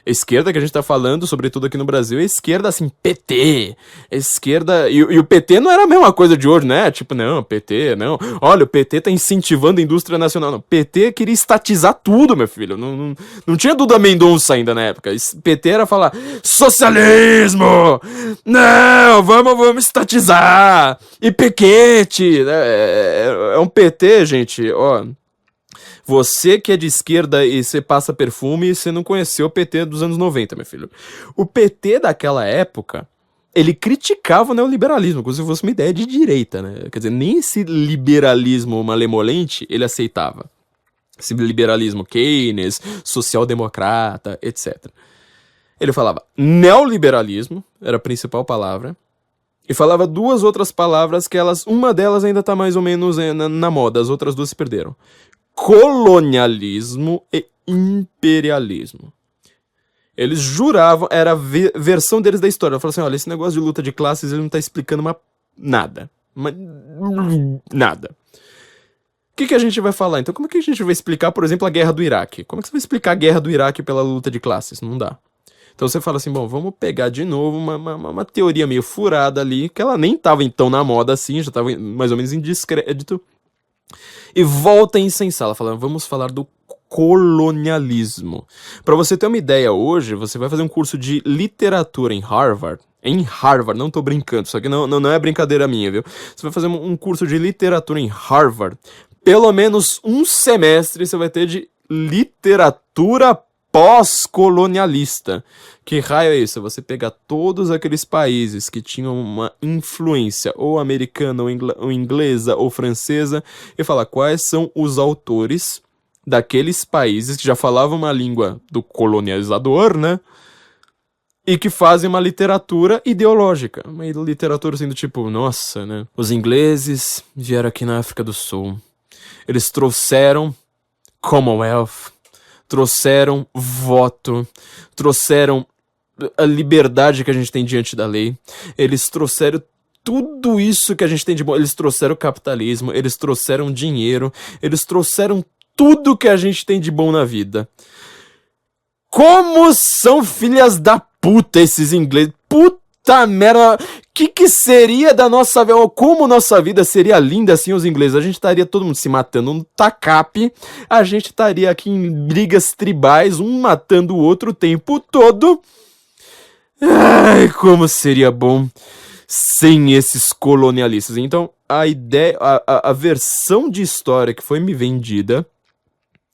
a esquerda que a gente tá falando, sobretudo aqui no Brasil, é a esquerda, assim, PT. A esquerda... E o PT não era a mesma coisa de hoje, né? Tipo, não, PT, não. Olha, o PT tá incentivando a indústria nacional. Não, PT queria estatizar tudo, meu filho. Não tinha Duda Mendonça ainda na época. PT era falar, socialismo! Não, vamos estatizar! E Piquete! É um PT, gente, Você que é de esquerda e você passa perfume, você não conheceu o PT dos anos 90, meu filho. O PT daquela época, ele criticava o neoliberalismo, como se fosse uma ideia de direita, né? Quer dizer, nem esse liberalismo malemolente ele aceitava. Esse liberalismo Keynes, social-democrata, etc. Ele falava neoliberalismo, era a principal palavra, e falava 2 outras palavras que uma delas ainda tá mais ou menos na moda, as outras 2 se perderam. Colonialismo e imperialismo. Eles juravam, era a versão deles da história. Eu falava assim, olha, esse negócio de luta de classes, ele não tá explicando nada. Nada. O que a gente vai falar? Então, como é que a gente vai explicar, por exemplo, a guerra do Iraque? Como é que você vai explicar a guerra do Iraque pela luta de classes? Não dá. Então você fala assim, bom, vamos pegar de novo uma teoria meio furada ali, que ela nem tava então na moda assim, já tava mais ou menos em descrédito. E volta a incensar, ela fala, vamos falar do colonialismo. Pra você ter uma ideia hoje, você vai fazer um curso de literatura em Harvard, não tô brincando, isso aqui não é brincadeira minha, viu? Você vai fazer um curso de literatura em Harvard, pelo menos um semestre você vai ter de literatura pós-colonialista. Que raio é isso? Você pegar todos aqueles países que tinham uma influência ou americana, ou inglesa, ou francesa, e falar quais são os autores daqueles países que já falavam uma língua do colonizador, né? E que fazem uma literatura ideológica. Uma literatura sendo tipo, nossa, né? Os ingleses vieram aqui na África do Sul. Eles trouxeram Commonwealth, trouxeram voto, trouxeram a liberdade que a gente tem diante da lei. Eles trouxeram tudo isso que a gente tem de bom. Eles trouxeram o capitalismo, eles trouxeram dinheiro, eles trouxeram tudo que a gente tem de bom na vida. Como são filhas da puta esses ingleses. Puta merda. Que seria da nossa vida? Como nossa vida seria linda sem os ingleses? A gente estaria todo mundo se matando no tacape. A gente estaria aqui em brigas tribais, um matando o outro o tempo todo. Ai, como seria bom sem esses colonialistas. Então, a ideia, a versão de história que foi me vendida,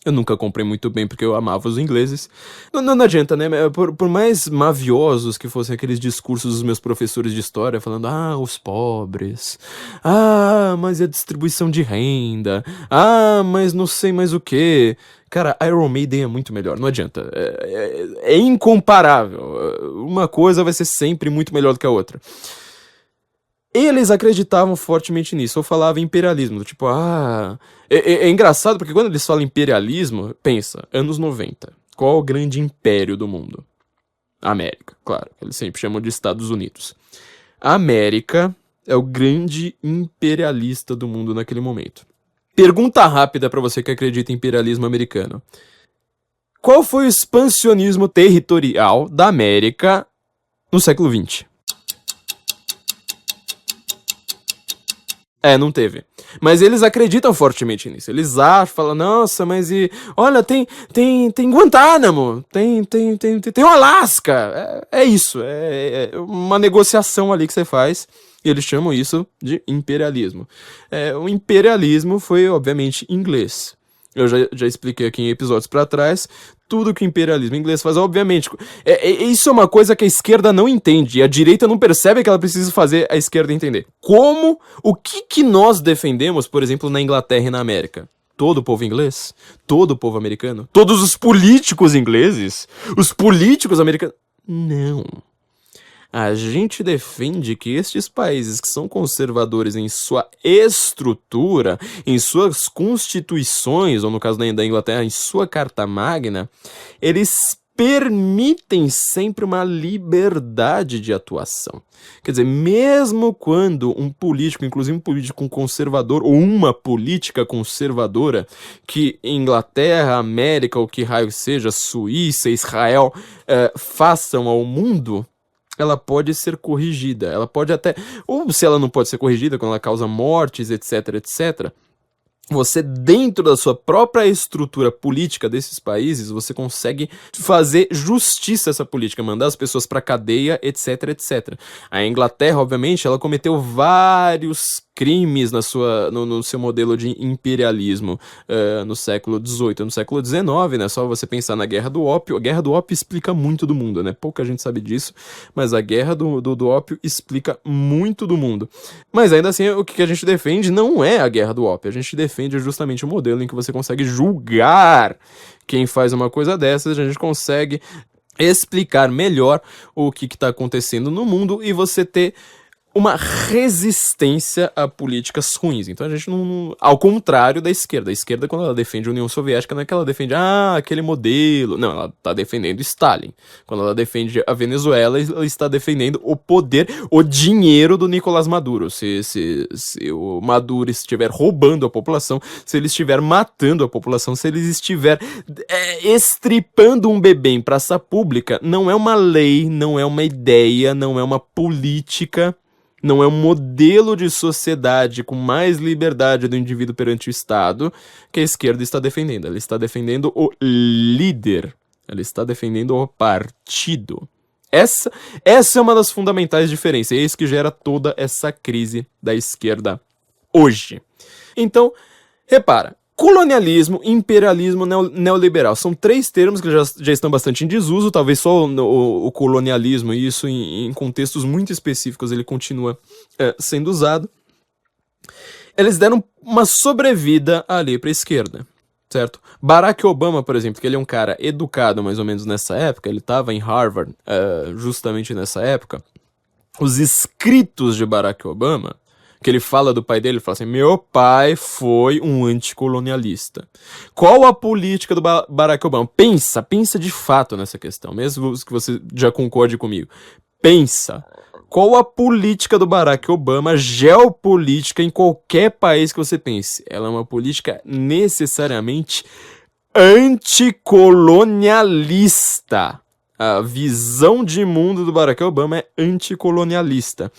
eu nunca comprei muito bem porque eu amava os ingleses. Não adianta, né? Por mais maviosos que fossem aqueles discursos dos meus professores de história, falando, os pobres. Mas a distribuição de renda. Mas não sei mais o quê. Cara, Iron Maiden é muito melhor, não adianta. É incomparável. Uma coisa vai ser sempre muito melhor do que a outra. Eles acreditavam fortemente nisso. Eu falava imperialismo, tipo, É engraçado porque quando eles falam imperialismo, pensa, anos 90. Qual o grande império do mundo? América, claro. Eles sempre chamam de Estados Unidos. A América é o grande imperialista do mundo naquele momento. Pergunta rápida pra você que acredita em imperialismo americano. Qual foi o expansionismo territorial da América no século XX? Não teve. Mas eles acreditam fortemente nisso. Eles acham, falam, nossa, mas olha, tem Guantánamo, tem o Alasca. É isso, é uma negociação ali que você faz. E eles chamam isso de imperialismo. O imperialismo foi, obviamente, inglês. Eu já expliquei aqui em episódios pra trás. Tudo que o imperialismo inglês faz, obviamente. Isso é uma coisa que a esquerda não entende. E a direita não percebe que ela precisa fazer a esquerda entender. O que nós defendemos, por exemplo, na Inglaterra e na América? Todo o povo inglês? Todo o povo americano? Todos os políticos ingleses? Os políticos americanos? Não. A gente defende que estes países que são conservadores em sua estrutura, em suas constituições, ou no caso da Inglaterra, em sua Carta Magna, eles permitem sempre uma liberdade de atuação. Quer dizer, mesmo quando um político, inclusive um político conservador, ou uma política conservadora, que Inglaterra, América, ou que raio seja, Suíça, Israel, façam ao mundo, ela pode ser corrigida, ela pode até, ou se ela não pode ser corrigida, quando ela causa mortes, etc, etc, você, dentro da sua própria estrutura política desses países, você consegue fazer justiça a essa política, mandar as pessoas pra cadeia, etc, etc. A Inglaterra, obviamente, ela cometeu vários crimes no seu modelo de imperialismo no século XVIII, no século XIX, né? Só você pensar na Guerra do Ópio. A Guerra do Ópio explica muito do mundo, né? Pouca gente sabe disso, mas a Guerra do Ópio explica muito do mundo. Mas ainda assim, o que a gente defende não é a Guerra do Ópio, a gente defende justamente o modelo em que você consegue julgar quem faz uma coisa dessas, a gente consegue explicar melhor o que está acontecendo no mundo e você ter uma resistência a políticas ruins. Então a gente não... Ao contrário da esquerda. A esquerda, quando ela defende a União Soviética, não é que ela defende, aquele modelo. Não, ela está defendendo Stalin. Quando ela defende a Venezuela, ela está defendendo o poder, o dinheiro do Nicolás Maduro. Se o Maduro estiver roubando a população, se ele estiver matando a população, se ele estiver estripando um bebê em praça pública, não é uma lei, não é uma ideia, não é uma política, não é um modelo de sociedade com mais liberdade do indivíduo perante o Estado que a esquerda está defendendo. Ela está defendendo o líder. Ela está defendendo o partido. Essa é uma das fundamentais diferenças. É isso que gera toda essa crise da esquerda hoje. Então, repara. Colonialismo, imperialismo, neoliberal. São três termos que já estão bastante em desuso. Talvez só o colonialismo, e isso em contextos muito específicos, ele continua sendo usado. Eles deram uma sobrevida ali para a esquerda, certo? Barack Obama, por exemplo, que ele é um cara educado mais ou menos nessa época, ele estava em Harvard justamente nessa época. Os escritos de Barack Obama, que ele fala do pai dele, ele fala assim, meu pai foi um anticolonialista. Qual a política do Barack Obama? Pensa de fato nessa questão, mesmo que você já concorde comigo. Pensa. Qual a política do Barack Obama, geopolítica em qualquer país que você pense? Ela é uma política necessariamente anticolonialista. A visão de mundo do Barack Obama é anticolonialista.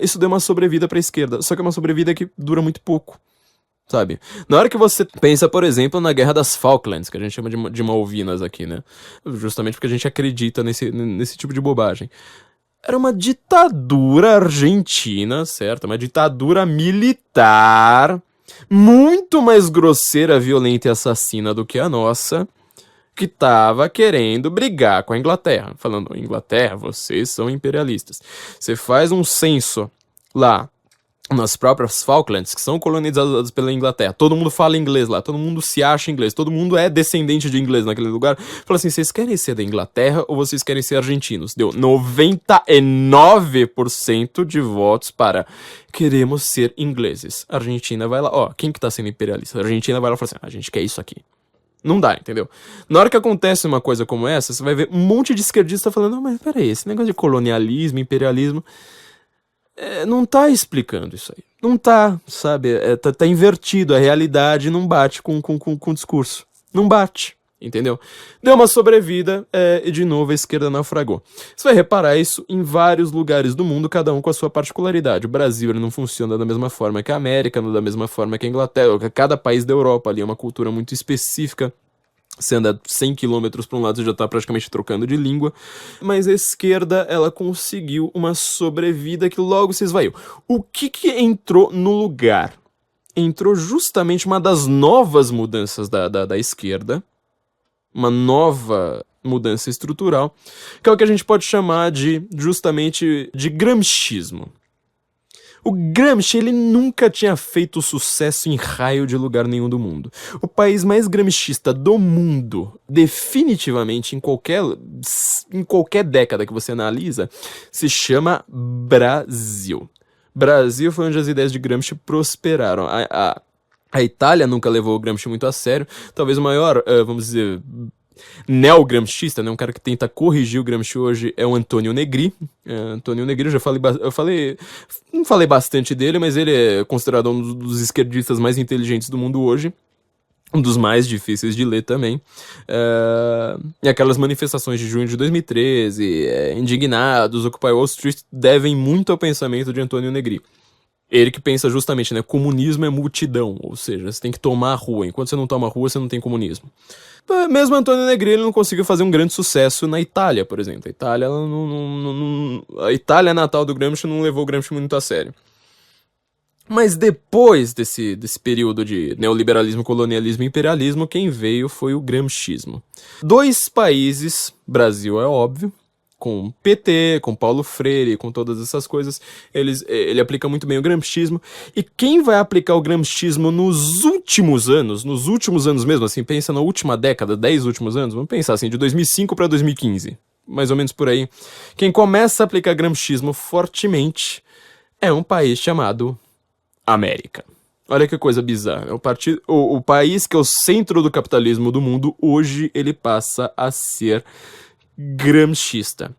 Isso deu uma sobrevida para a esquerda, só que é uma sobrevida que dura muito pouco, sabe? Na hora que você pensa, por exemplo, na Guerra das Falklands, que a gente chama de Malvinas aqui, né? Justamente porque a gente acredita nesse tipo de bobagem. Era uma ditadura argentina, certo? Uma ditadura militar, muito mais grosseira, violenta e assassina do que a nossa, que tava querendo brigar com a Inglaterra. Falando, Inglaterra, vocês são imperialistas. Você faz um censo lá nas próprias Falklands, que são colonizadas pela Inglaterra. Todo mundo fala inglês lá, todo mundo se acha inglês, todo mundo é descendente de inglês naquele lugar. Fala assim, vocês querem ser da Inglaterra ou vocês querem ser argentinos? Deu 99% de votos para queremos ser ingleses. A Argentina vai lá, ó, quem que tá sendo imperialista? A Argentina vai lá e fala assim, a gente quer isso aqui. Não dá, entendeu? Na hora que acontece uma coisa como essa, você vai ver um monte de esquerdista falando, não, mas peraí, esse negócio de colonialismo, imperialismo... não tá explicando isso aí. Não tá, sabe? Tá invertido. A realidade não bate com o discurso. Não bate, entendeu? Deu uma sobrevida e, de novo, a esquerda naufragou. Você vai reparar isso em vários lugares do mundo, cada um com a sua particularidade. O Brasil ele não funciona da mesma forma que a América, não da mesma forma que a Inglaterra. Cada país da Europa ali é uma cultura muito específica. Você anda 100 km para um lado, você já tá praticamente trocando de língua. Mas a esquerda, ela conseguiu uma sobrevida que logo se esvaiu. O que entrou no lugar? Entrou justamente uma das novas mudanças da esquerda. Uma nova mudança estrutural. Que é o que a gente pode chamar justamente de gramscismo. O Gramsci, ele nunca tinha feito sucesso em raio de lugar nenhum do mundo. O país mais gramscista do mundo, definitivamente, em qualquer década que você analisa, se chama Brasil. Brasil foi onde as ideias de Gramsci prosperaram. A Itália nunca levou o Gramsci muito a sério. Talvez o maior, vamos dizer... neo-gramscista, né? Um cara que tenta corrigir o Gramsci hoje é o Antônio Negri. Antônio Negri, eu não falei bastante dele, mas ele é considerado um dos esquerdistas mais inteligentes do mundo hoje. Um dos mais difíceis de ler também. E aquelas manifestações de junho de 2013, indignados, Occupy Wall Street, devem muito ao pensamento de Antônio Negri. Ele que pensa justamente, né? Comunismo é multidão, ou seja, você tem que tomar a rua. Enquanto você não toma a rua, você não tem comunismo. Mesmo Antônio Negri ele não conseguiu fazer um grande sucesso na Itália, por exemplo. A Itália, a Itália natal do Gramsci não levou o Gramsci muito a sério. Mas depois desse período de neoliberalismo, colonialismo e imperialismo, quem veio foi o gramscismo. 2 países, Brasil é óbvio, com PT, com Paulo Freire, com todas essas coisas, ele aplica muito bem o gramscismo. E quem vai aplicar o gramscismo nos últimos anos mesmo, assim, pensa na última década, 10 últimos anos, vamos pensar assim, de 2005 para 2015, mais ou menos por aí. Quem começa a aplicar gramscismo fortemente é um país chamado América. Olha que coisa bizarra. O país que é o centro do capitalismo do mundo, hoje ele passa a ser gramscista.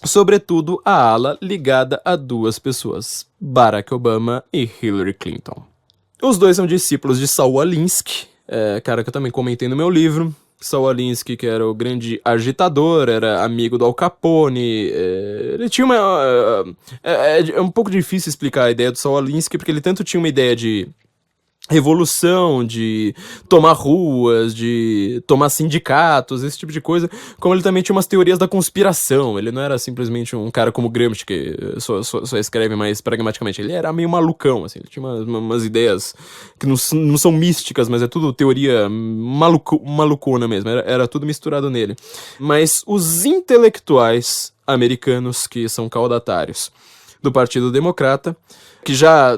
Sobretudo a ala ligada a 2 pessoas, Barack Obama e Hillary Clinton. Os 2 são discípulos de Saul Alinsky, cara que eu também comentei no meu livro. Saul Alinsky, que era o grande agitador, era amigo do Al Capone. Ele tinha é um pouco difícil explicar a ideia do Saul Alinsky, porque ele tanto tinha uma ideia de revolução, de tomar ruas, de tomar sindicatos, esse tipo de coisa, como ele também tinha umas teorias da conspiração. Ele não era simplesmente um cara como Gramsci, que só escreve mais pragmaticamente. Ele era meio malucão, assim, ele tinha umas ideias que não são místicas, mas é tudo teoria malucona mesmo, era tudo misturado nele. Mas os intelectuais americanos, que são caudatários do Partido Democrata, que já,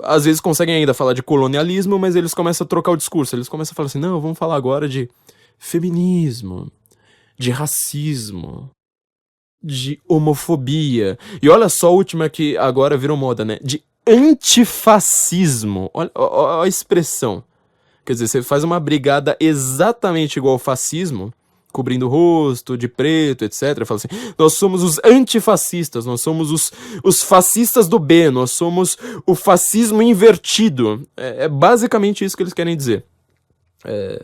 às vezes, conseguem ainda falar de colonialismo, mas eles começam a trocar o discurso. Eles começam a falar assim, não, vamos falar agora de feminismo, de racismo, de homofobia. E olha só a última que agora virou moda, né? De antifascismo. Olha a expressão. Quer dizer, você faz uma brigada exatamente igual ao fascismo, cobrindo o rosto, de preto, etc. Fala assim, nós somos os antifascistas, nós somos os fascistas do B, nós somos o fascismo invertido. É basicamente isso que eles querem dizer.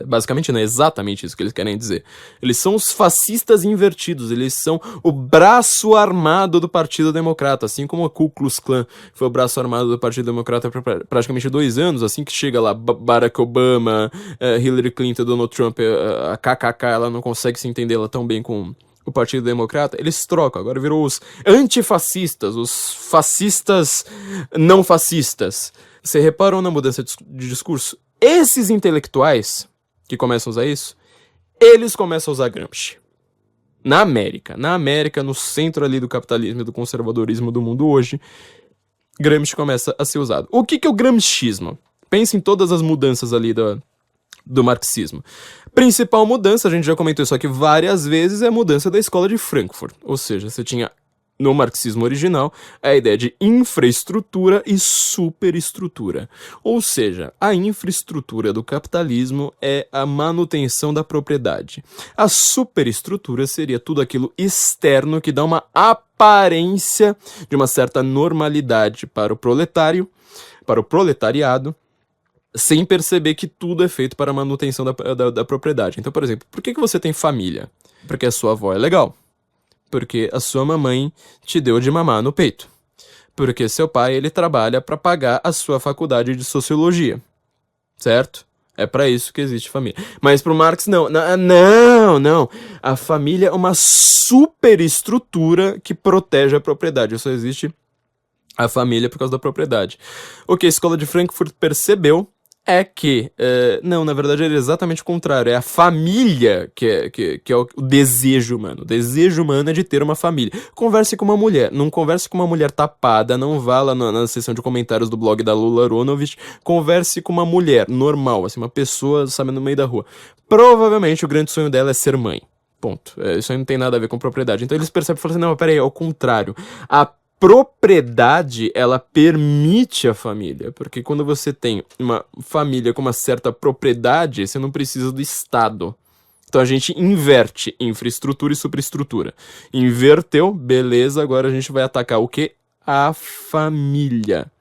Basicamente não é exatamente isso que eles querem dizer. Eles são os fascistas invertidos, eles são o braço armado do Partido Democrata, assim como a Ku Klux Klan foi o braço armado do Partido Democrata por praticamente 2 anos, assim que chega lá Barack Obama, Hillary Clinton, Donald Trump, a KKK, ela não consegue se entender ela tão bem com o Partido Democrata, eles trocam, agora virou os antifascistas, os fascistas não fascistas. Você reparou na mudança de discurso? Esses intelectuais que começam a usar isso, eles começam a usar Gramsci. Na América, no centro ali do capitalismo e do conservadorismo do mundo hoje, Gramsci começa a ser usado. O que é o gramscismo? Pense em todas as mudanças ali do marxismo. Principal mudança, a gente já comentou isso aqui várias vezes, é a mudança da escola de Frankfurt. Ou seja, você tinha no marxismo original a ideia de infraestrutura e superestrutura. Ou seja, a infraestrutura do capitalismo é a manutenção da propriedade. A superestrutura seria tudo aquilo externo que dá uma aparência de uma certa normalidade para o proletário, para o proletariado, sem perceber que tudo é feito para a manutenção da propriedade. Então, por exemplo, por que você tem família? Porque a sua avó é legal. Porque a sua mamãe te deu de mamar no peito. Porque seu pai, ele trabalha para pagar a sua faculdade de sociologia. Certo? É para isso que existe família. Mas pro Marx, não. Não. A família é uma superestrutura que protege a propriedade. Só existe a família por causa da propriedade. O que a escola de Frankfurt percebeu é que, não, na verdade é exatamente o contrário, é a família que é o desejo humano. O desejo humano é de ter uma família. Converse com uma mulher, não converse com uma mulher tapada, não vá lá na seção de comentários do blog da Lula Aronovich, converse com uma mulher normal, assim, uma pessoa, sabe, no meio da rua. Provavelmente o grande sonho dela é ser mãe. Ponto. Isso aí não tem nada a ver com propriedade. Então eles percebem e falam assim, não, peraí, é o contrário. A propriedade, ela permite a família, porque quando você tem uma família com uma certa propriedade, você não precisa do Estado. Então a gente inverte infraestrutura e superestrutura. Inverteu, beleza, agora a gente vai atacar o quê? A família.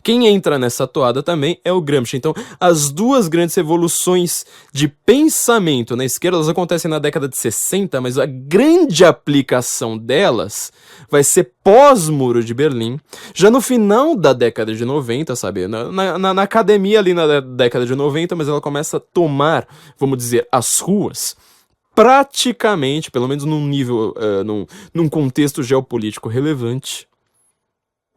Quem entra nessa toada também é o Gramsci. Então, as duas grandes revoluções de pensamento na esquerda, elas acontecem na década de 60, mas a grande aplicação delas vai ser pós-Muro de Berlim, já no final da década de 90, sabe? Na academia ali na década de 90, mas ela começa a tomar, vamos dizer, as ruas, praticamente, pelo menos num nível, num contexto geopolítico relevante,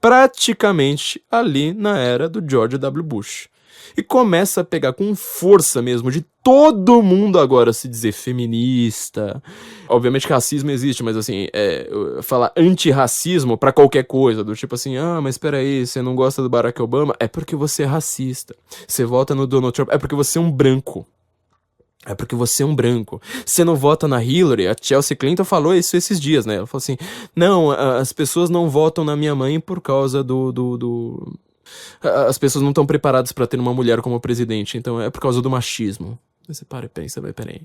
praticamente ali na era do George W. Bush. E começa a pegar com força mesmo de todo mundo agora se dizer feminista. Obviamente que racismo existe, mas assim, falar antirracismo pra qualquer coisa, do tipo assim, mas peraí, você não gosta do Barack Obama? É porque você é racista. Você vota no Donald Trump? É porque você é um branco. É porque você é um branco. Você não vota na Hillary? A Chelsea Clinton falou isso esses dias, né? Ela falou assim, não, as pessoas não votam na minha mãe por causa as pessoas não estão preparadas para ter uma mulher como presidente, então é por causa do machismo. Você para e pensa, peraí.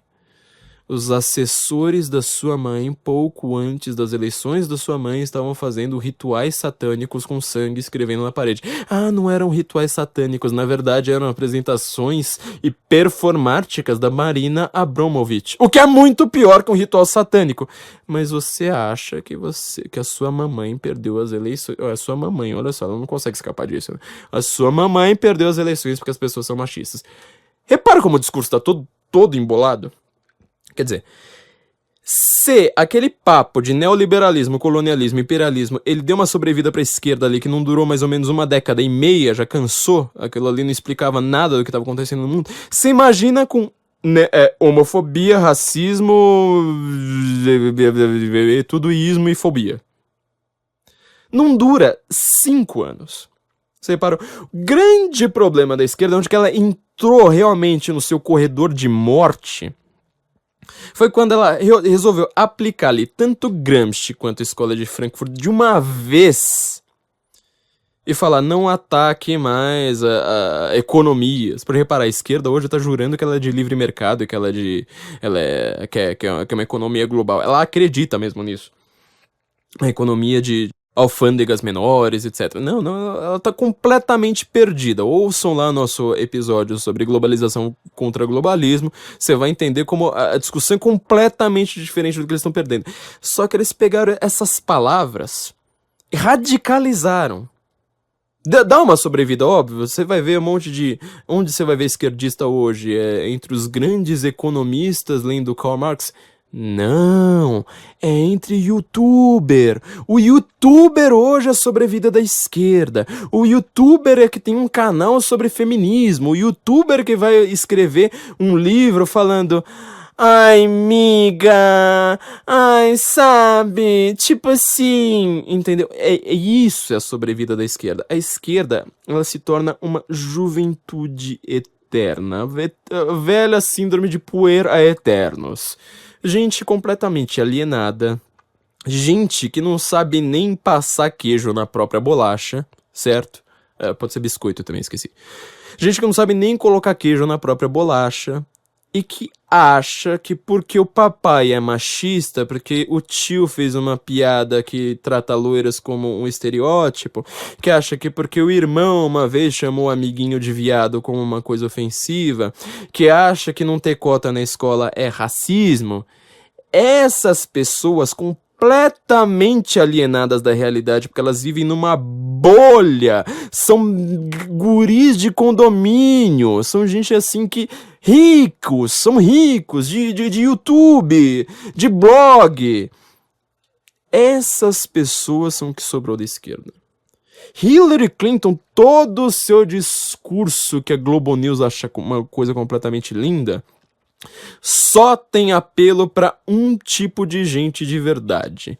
Os assessores da sua mãe, pouco antes das eleições da sua mãe, estavam fazendo rituais satânicos com sangue escrevendo na parede. Não eram rituais satânicos, na verdade eram apresentações e performáticas da Marina Abramovich. O que é muito pior que um ritual satânico. Mas você acha que a sua mamãe perdeu as eleições? A sua mamãe, olha só, ela não consegue escapar disso. Né? A sua mamãe perdeu as eleições porque as pessoas são machistas. Repara como o discurso está todo embolado. Quer dizer, se aquele papo de neoliberalismo, colonialismo, imperialismo, ele deu uma sobrevida para a esquerda ali que não durou mais ou menos 1,5 décadas, já cansou, aquilo ali não explicava nada do que estava acontecendo no mundo, você imagina com homofobia, racismo, tudo ismo e fobia. Não dura 5 anos. Você reparou? O grande problema da esquerda, onde que ela entrou realmente no seu corredor de morte, foi quando ela resolveu aplicar ali tanto Gramsci quanto a escola de Frankfurt de uma vez e falar, não ataque mais a economias. Por reparar, a esquerda hoje tá jurando que ela é de livre mercado e que ela é de. Que é uma economia global. Ela acredita mesmo nisso. A economia de alfândegas menores, etc. Não, não, ela tá completamente perdida. Ouçam lá nosso episódio sobre globalização contra globalismo, você vai entender como a discussão é completamente diferente do que eles estão perdendo. Só que eles pegaram essas palavras e radicalizaram. Dá uma sobrevida, óbvio. Você vai ver um monte de. Onde você vai ver esquerdista hoje? É entre os grandes economistas lendo Karl Marx? Não, é entre youtuber. O youtuber hoje é a sobrevida da esquerda. O youtuber é que tem um canal sobre feminismo. O youtuber que vai escrever um livro falando. Ai, miga, ai, sabe, tipo assim, entendeu? Isso é a sobrevida da esquerda. A esquerda, ela se torna uma juventude eterna, velha síndrome de puer a eternos. Gente completamente alienada, gente que não sabe nem passar queijo na própria bolacha, certo? Pode ser biscoito também, esqueci. Gente que não sabe nem colocar queijo na própria bolacha. E que acha que porque o papai é machista, porque o tio fez uma piada que trata loiras como um estereótipo, que acha que porque o irmão uma vez chamou o amiguinho de viado como uma coisa ofensiva, que acha que não ter cota na escola é racismo, essas pessoas completamente alienadas da realidade, porque elas vivem numa bolha, são guris de condomínio, são gente assim que são ricos de YouTube, de blog. Essas pessoas são o que sobrou da esquerda. Hillary Clinton, todo o seu discurso que a Globo News acha uma coisa completamente linda, só tem apelo para um tipo de gente de verdade: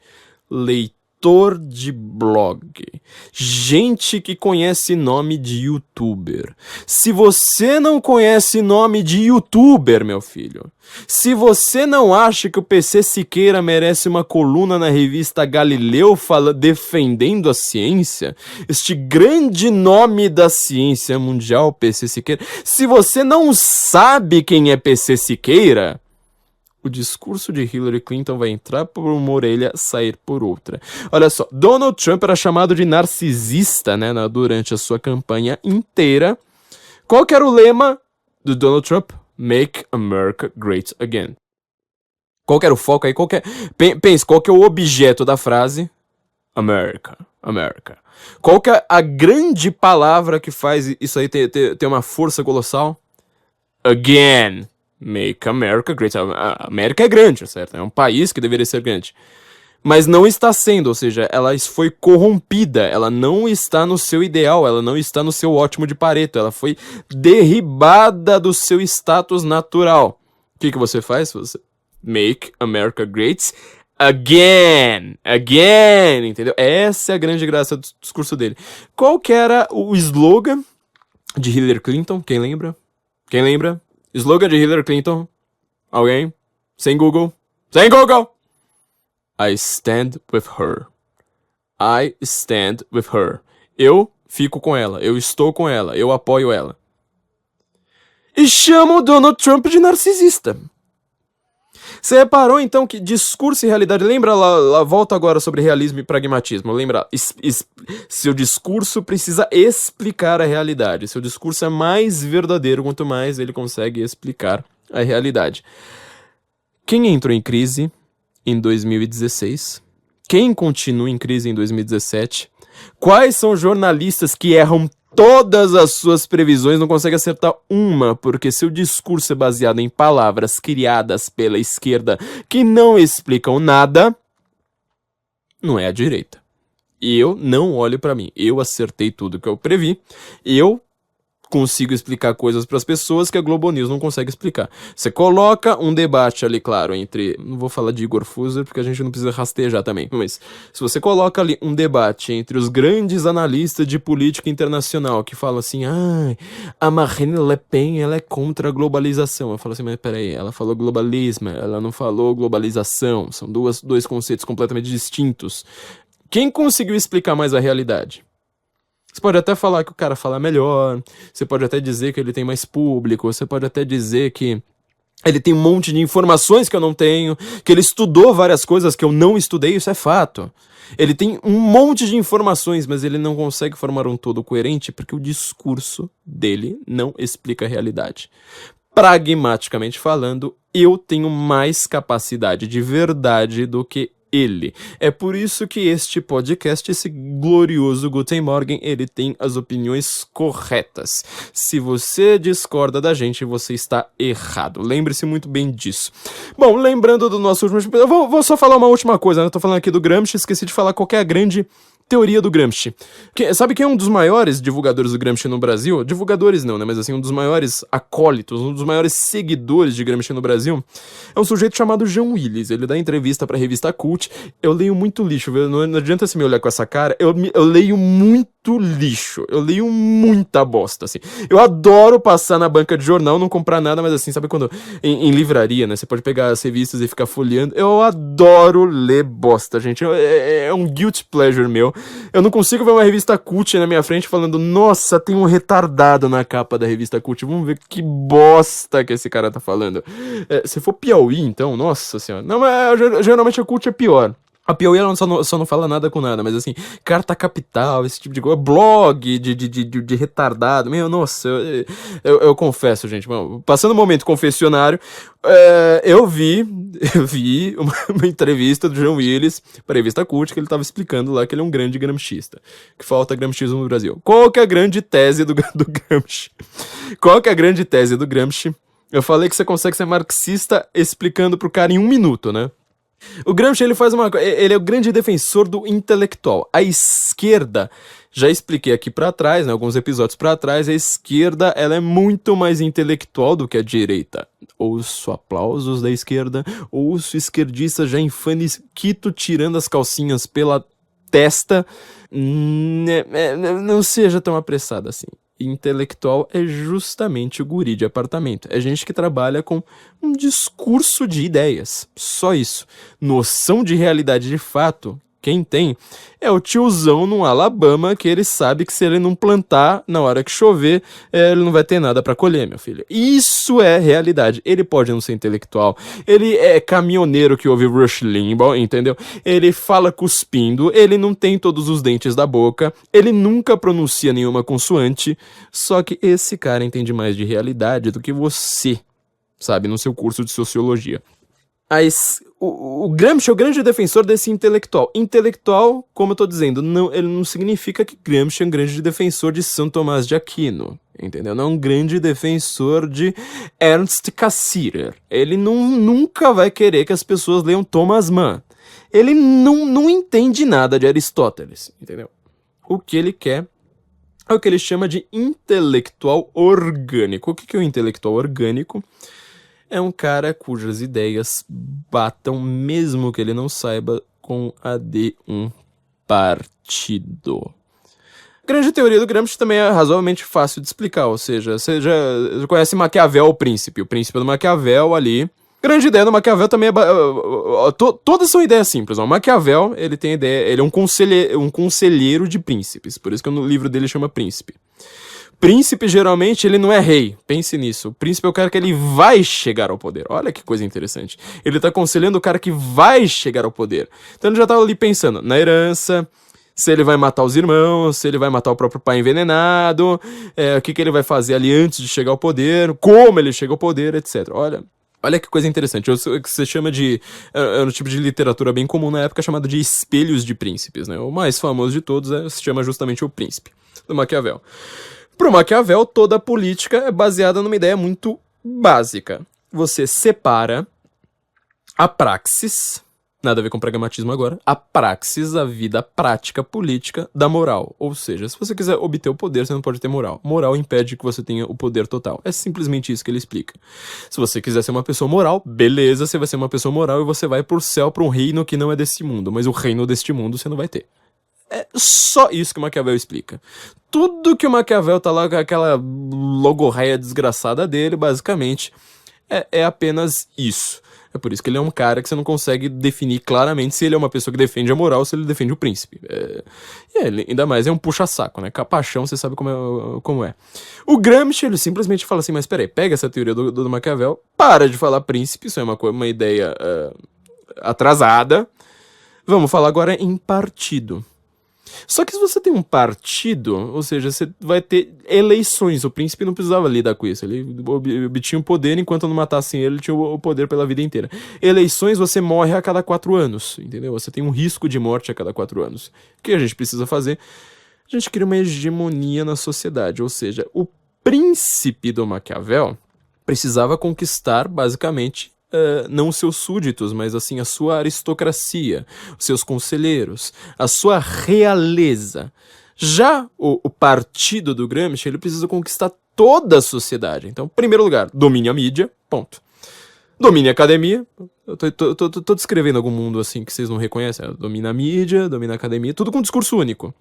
leitor de blog, gente que conhece nome de youtuber. Se você não conhece nome de youtuber, meu filho, se você não acha que o PC Siqueira merece uma coluna na revista Galileu defendendo a ciência, este grande nome da ciência mundial, PC Siqueira, se você não sabe quem é PC Siqueira, o discurso de Hillary Clinton vai entrar por uma orelha, sair por outra. Olha só, Donald Trump era chamado de narcisista, né, durante a sua campanha inteira. Qual que era o lema do Donald Trump? Make America Great Again. Qual que era o foco aí? Pense, qual que é o objeto da frase? America, America. Qual que é a grande palavra que faz isso aí ter uma força colossal? Again. Make America Great. A América é grande, certo? É um país que deveria ser grande. Mas não está sendo, ou seja, ela foi corrompida, ela não está no seu ideal, ela não está no seu ótimo de Pareto, ela foi derribada do seu status natural. O que você faz? Você Make America Great Again, entendeu? Essa é a grande graça do discurso dele. Qual que era o slogan de Hillary Clinton? Quem lembra? Slogan de Hillary Clinton. Alguém? Sem Google. I stand with her. I stand with her. Eu fico com ela. Eu estou com ela. Eu apoio ela. E chama o Donald Trump de narcisista. Você reparou então que discurso e realidade... Lembra lá, volta agora sobre realismo e pragmatismo. Lembra, seu discurso precisa explicar a realidade. Seu discurso é mais verdadeiro quanto mais ele consegue explicar a realidade. Quem entrou em crise em 2016? Quem continua em crise em 2017? Quais são os jornalistas que erram todas as suas previsões, não consegue acertar uma, porque seu discurso é baseado em palavras criadas pela esquerda que não explicam nada? Não é a direita. E eu não olho pra mim. Eu acertei tudo que eu previ. Eu consigo explicar coisas para as pessoas que a Globo News não consegue explicar. Você coloca um debate ali, claro, entre... Não vou falar de Igor Fuser, porque a gente não precisa rastejar também. Mas se você coloca ali um debate entre os grandes analistas de política internacional que falam assim, a Marine Le Pen, ela é contra a globalização. Eu falo assim, mas peraí, ela falou globalismo, ela não falou globalização. São dois conceitos completamente distintos. Quem conseguiu explicar mais a realidade? Você pode até falar que o cara fala melhor, você pode até dizer que ele tem mais público, você pode até dizer que ele tem um monte de informações que eu não tenho, que ele estudou várias coisas que eu não estudei, isso é fato. Ele tem um monte de informações, mas ele não consegue formar um todo coerente porque o discurso dele não explica a realidade. Pragmaticamente falando, eu tenho mais capacidade de verdade do que ele. É por isso que este podcast, esse glorioso Guten Morgen, ele tem as opiniões corretas. Se você discorda da gente, você está errado. Lembre-se muito bem disso. Bom, lembrando do nosso último episódio, eu vou só falar uma última coisa, né? Eu tô falando aqui do Gramsci, esqueci de falar qual que é a grande teoria do Gramsci. Sabe quem é um dos maiores divulgadores do Gramsci no Brasil? Divulgadores não, né? Mas assim, um dos maiores acólitos, um dos maiores seguidores de Gramsci no Brasil. É um sujeito chamado João Willis. Ele dá entrevista pra revista Cult. Eu leio muito lixo, viu? Não adianta você me olhar com essa cara. Eu leio muito lixo. Eu leio muita bosta, assim. Eu adoro passar na banca de jornal, não comprar nada, mas assim, sabe quando... Em livraria, né? Você pode pegar as revistas e ficar folheando. Eu adoro ler bosta, gente. É um guilty pleasure meu. Eu não consigo ver uma revista Cult na minha frente falando, nossa, tem um retardado na capa da revista Cult. Vamos ver que bosta que esse cara tá falando. Se for Piauí, então, nossa senhora. Não, mas geralmente a Cult é pior. A Piauí ela só não fala nada com nada, mas assim, carta capital, esse tipo de coisa, blog de retardado, meu, nossa, eu confesso, gente, bom, passando o momento confessionário, eu vi uma entrevista do João Willis para a revista Cult, que ele tava explicando lá que ele é um grande gramscista, que falta gramscismo no Brasil. Qual que é a grande tese do Gramsci? Qual que é a grande tese do Gramsci? Eu falei que você consegue ser marxista explicando pro cara em 1 minuto, né? O Gramsci, ele é o grande defensor do intelectual. A esquerda, já expliquei aqui pra trás, né, alguns episódios pra trás, a esquerda, ela é muito mais intelectual do que a direita. Ouço aplausos da esquerda, ouço esquerdista já em faniquito tirando as calcinhas pela testa. Não seja tão apressado assim. Intelectual é justamente o guri de apartamento. É gente que trabalha com um discurso de ideias. Só isso. Noção de realidade de fato, quem tem, é o tiozão no Alabama que ele sabe que se ele não plantar na hora que chover, ele não vai ter nada pra colher, meu filho. Isso é realidade. Ele pode não ser intelectual. Ele é caminhoneiro que ouve Rush Limbaugh, entendeu? Ele fala cuspindo, ele não tem todos os dentes da boca, ele nunca pronuncia nenhuma consoante, só que esse cara entende mais de realidade do que você, sabe, no seu curso de sociologia. O Gramsci é o grande defensor desse intelectual. Intelectual, como eu tô dizendo, ele não significa que Gramsci é um grande defensor de São Tomás de Aquino, entendeu? Não é um grande defensor de Ernst Cassirer. Ele nunca vai querer que as pessoas leiam Thomas Mann. Ele não entende nada de Aristóteles, entendeu? O que ele quer é o que ele chama de intelectual orgânico. O que é o intelectual orgânico? É um cara cujas ideias batam, mesmo que ele não saiba, com a de um partido. A grande teoria do Gramsci também é razoavelmente fácil de explicar, ou seja, você já conhece Maquiavel, o príncipe do Maquiavel ali. A grande ideia do Maquiavel também é... Todas são ideias simples. O Maquiavel, ele tem ideia, ele é um conselheiro de príncipes, por isso que no livro dele chama Príncipe. Príncipe, geralmente, ele não é rei. Pense nisso. O príncipe é o cara que ele vai chegar ao poder. Olha que coisa interessante. Ele tá aconselhando o cara que vai chegar ao poder. Então ele já tava ali pensando na herança, se ele vai matar os irmãos, se ele vai matar o próprio pai envenenado, o que ele vai fazer ali antes de chegar ao poder, como ele chega ao poder, etc. Olha que coisa interessante. O que você chama de... É um tipo de literatura bem comum na época, chamado de espelhos de príncipes, né? O mais famoso de todos se chama justamente O Príncipe, do Maquiavel. Pro Maquiavel, toda a política é baseada numa ideia muito básica. Você separa a praxis, nada a ver com pragmatismo agora, a praxis, a vida prática política, da moral. Ou seja, se você quiser obter o poder, você não pode ter moral. Moral impede que você tenha o poder total. É simplesmente isso que ele explica. Se você quiser ser uma pessoa moral, beleza, você vai ser uma pessoa moral e você vai pro céu, pra um reino que não é deste mundo. Mas o reino deste mundo você não vai ter. É só isso que o Maquiavel explica. Tudo que o Maquiavel tá lá com aquela logorreia desgraçada dele, basicamente, é apenas isso. É por isso que ele é um cara que você não consegue definir claramente se ele é uma pessoa que defende a moral ou se ele defende o príncipe. Ele, ainda mais, é um puxa-saco, né? Capachão, você sabe como é. O Gramsci, ele simplesmente fala assim, mas peraí, pega essa teoria do Maquiavel, para de falar príncipe, isso é uma ideia atrasada. Vamos falar agora em partido. Só que se você tem um partido, ou seja, você vai ter eleições. O príncipe não precisava lidar com isso. Ele obtinha o poder, enquanto não matassem ele tinha o poder pela vida inteira. Eleições, você morre a cada 4 anos, entendeu? Você tem um risco de morte a cada 4 anos. O que a gente precisa fazer? A gente cria uma hegemonia na sociedade, ou seja, o príncipe do Maquiavel precisava conquistar, basicamente, não os seus súditos, mas assim a sua aristocracia, os seus conselheiros, a sua realeza. Já o partido do Gramsci, ele precisa conquistar toda a sociedade. Então, em primeiro lugar, domine a mídia, ponto. Domine a academia. Eu tô descrevendo algum mundo assim que vocês não reconhecem. Domina a mídia, domina a academia, tudo com discurso único.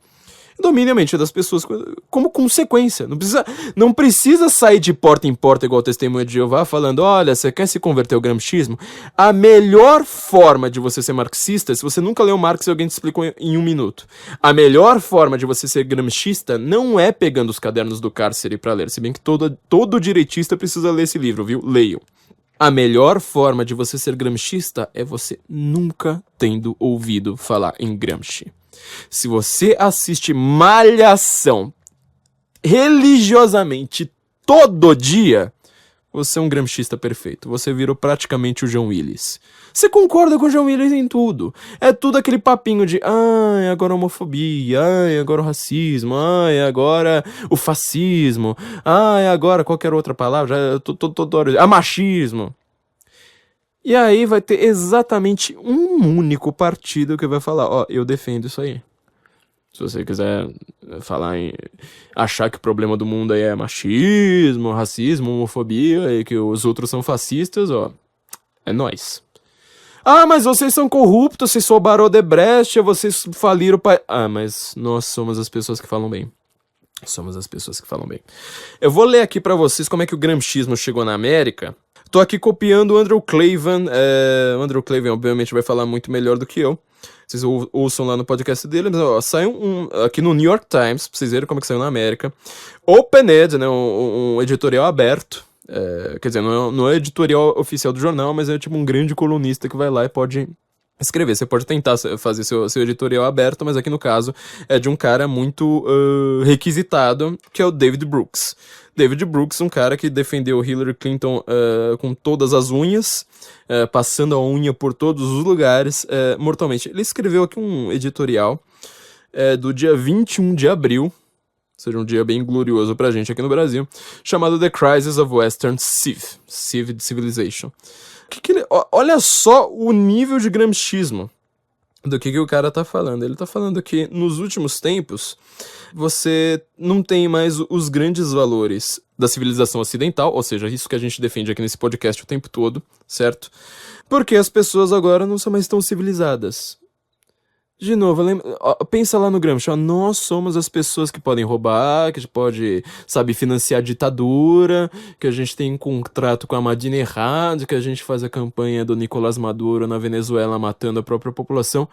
Domine a mente das pessoas como consequência. Não precisa sair de porta em porta igual o Testemunha de Jeová falando, olha, você quer se converter ao gramscismo? A melhor forma de você ser marxista, se você nunca leu Marx e alguém te explicou em 1 minuto, a melhor forma de você ser gramscista não é pegando os cadernos do cárcere pra ler, se bem que todo direitista precisa ler esse livro, viu? Leiam. A melhor forma de você ser gramscista é você nunca tendo ouvido falar em Gramsci. Se você assiste Malhação religiosamente todo dia, você é um gramscista perfeito. Você virou praticamente o John Willis. Você concorda com o John Willis em tudo. É tudo aquele papinho de ai, agora a homofobia, ai, agora o racismo, ai, agora o fascismo, ai, agora qualquer outra palavra, machismo. E aí vai ter exatamente um único partido que vai falar, ó, eu defendo isso aí. Se você quiser falar achar que o problema do mundo aí é machismo, racismo, homofobia e que os outros são fascistas, ó, é nóis. Ah, mas vocês são corruptos, vocês soubaram Odebrecht, vocês faliram o país. Ah, mas nós somos as pessoas que falam bem. Somos as pessoas que falam bem. Eu vou ler aqui pra vocês como é que o gramscismo chegou na América. Tô aqui copiando o Andrew Klavan. O Andrew Klavan, obviamente, vai falar muito melhor do que eu. Vocês ouçam lá no podcast dele. Mas, ó, saiu aqui no New York Times, pra vocês verem como é que saiu na América. Open-Ed, né, um editorial aberto. Quer dizer, não é editorial oficial do jornal, mas é tipo um grande colunista que vai lá e pode escrever. Você pode tentar fazer seu editorial aberto, mas aqui no caso é de um cara muito requisitado, que é o David Brooks. David Brooks, um cara que defendeu Hillary Clinton com todas as unhas, passando a unha por todos os lugares, mortalmente. Ele escreveu aqui um editorial do dia 21 de abril, ou seja, um dia bem glorioso pra gente aqui no Brasil, chamado The Crisis of Western Civilization. Olha só o nível de gramscismo do que o cara tá falando. Ele tá falando que nos últimos tempos você não tem mais os grandes valores da civilização ocidental, ou seja, isso que a gente defende aqui nesse podcast o tempo todo, certo? Porque as pessoas agora não são mais tão civilizadas. De novo, pensa lá no Gramsci, ó, nós somos as pessoas que podem roubar, que a gente pode, sabe, financiar a ditadura, que a gente tem um contrato com a Ahmadinejad, que a gente faz a campanha do Nicolás Maduro na Venezuela matando a própria população.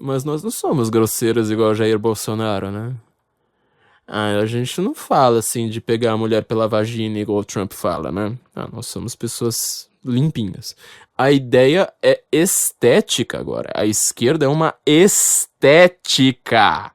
Mas nós não somos grosseiros igual Jair Bolsonaro, né? A gente não fala assim de pegar a mulher pela vagina igual o Trump fala, né? Nós somos pessoas limpinhas. A ideia é estética agora. A esquerda é uma estética.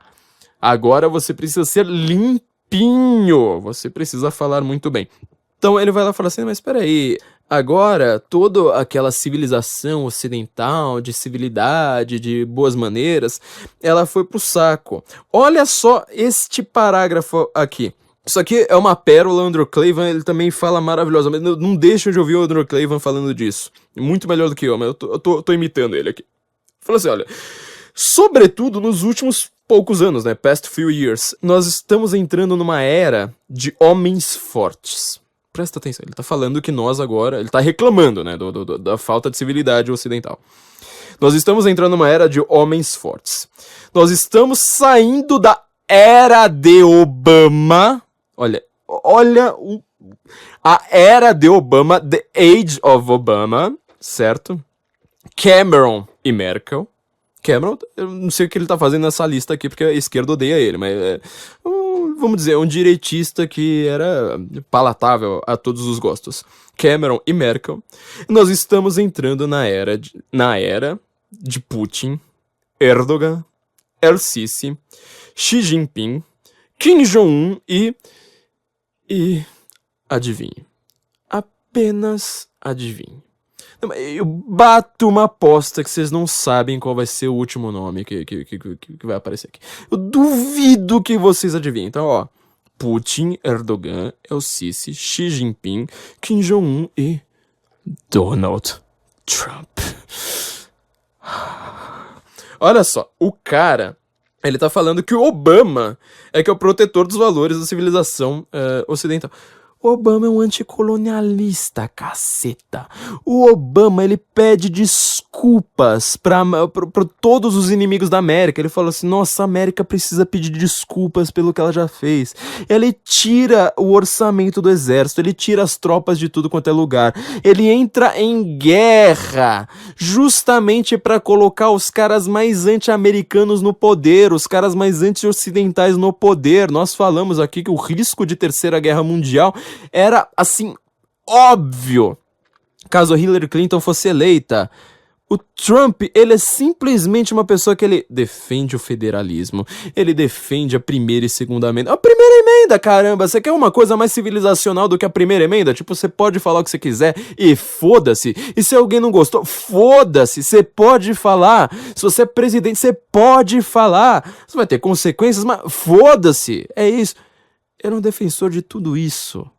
Agora você precisa ser limpinho. Você precisa falar muito bem. Então ele vai lá e fala assim, mas peraí, agora toda aquela civilização ocidental, de civilidade, de boas maneiras, ela foi pro saco. Olha só este parágrafo aqui. Isso aqui é uma pérola, o Andrew Klavan, ele também fala maravilhosamente. Não deixa de ouvir o Andrew Klavan falando disso. Muito melhor do que eu, mas eu tô imitando ele aqui. Fala assim, olha, sobretudo nos últimos poucos anos, né, past few years, nós estamos entrando numa era de homens fortes. Presta atenção, ele tá falando que nós agora, ele tá reclamando, né, da falta de civilidade ocidental. Nós estamos entrando numa era de homens fortes. Nós estamos saindo da era de Obama. Olha a era de Obama, the age of Obama, certo? Cameron e Merkel. Cameron, eu não sei o que ele tá fazendo nessa lista aqui, porque a esquerda odeia ele, mas vamos dizer, um direitista que era palatável a todos os gostos. Cameron e Merkel. Nós estamos entrando na era de Putin, Erdogan, El-Sisi, Xi Jinping, Kim Jong-un e adivinhe. Apenas adivinhe. Eu bato uma aposta que vocês não sabem qual vai ser o último nome que vai aparecer aqui. Eu duvido que vocês adivinhem. Então, ó. Putin, Erdogan, El-Sisi, Xi Jinping, Kim Jong-un e Donald Trump. Olha só, o cara, ele tá falando que o Obama é que é o protetor dos valores da civilização ocidental. O Obama é um anticolonialista, caceta. O Obama, ele pede desculpas pra todos os inimigos da América. Ele fala assim, nossa, a América precisa pedir desculpas pelo que ela já fez. Ele tira o orçamento do exército, ele tira as tropas de tudo quanto é lugar. Ele entra em guerra, justamente pra colocar os caras mais anti-americanos no poder, os caras mais anti-ocidentais no poder. Nós falamos aqui que o risco de Terceira Guerra Mundial era, assim, óbvio, caso Hillary Clinton fosse eleita. O Trump, ele é simplesmente uma pessoa que ele defende o federalismo, ele defende a primeira e segunda emenda. A primeira emenda, caramba, você quer uma coisa mais civilizacional do que a primeira emenda? Tipo, você pode falar o que você quiser e foda-se. E se alguém não gostou, foda-se, você pode falar. Se você é presidente, você pode falar. Você vai ter consequências, mas foda-se. É isso. Ele é um defensor de tudo isso.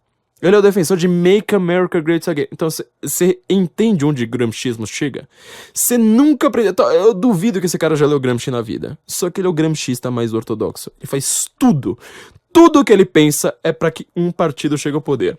Ele é o defensor de Make America Great Again. Então, você entende onde Gramscismo chega? Você nunca... Eu duvido que esse cara já leu Gramsci na vida. Só que ele é o gramscista mais ortodoxo. Ele faz tudo. Tudo que ele pensa é para que um partido chegue ao poder.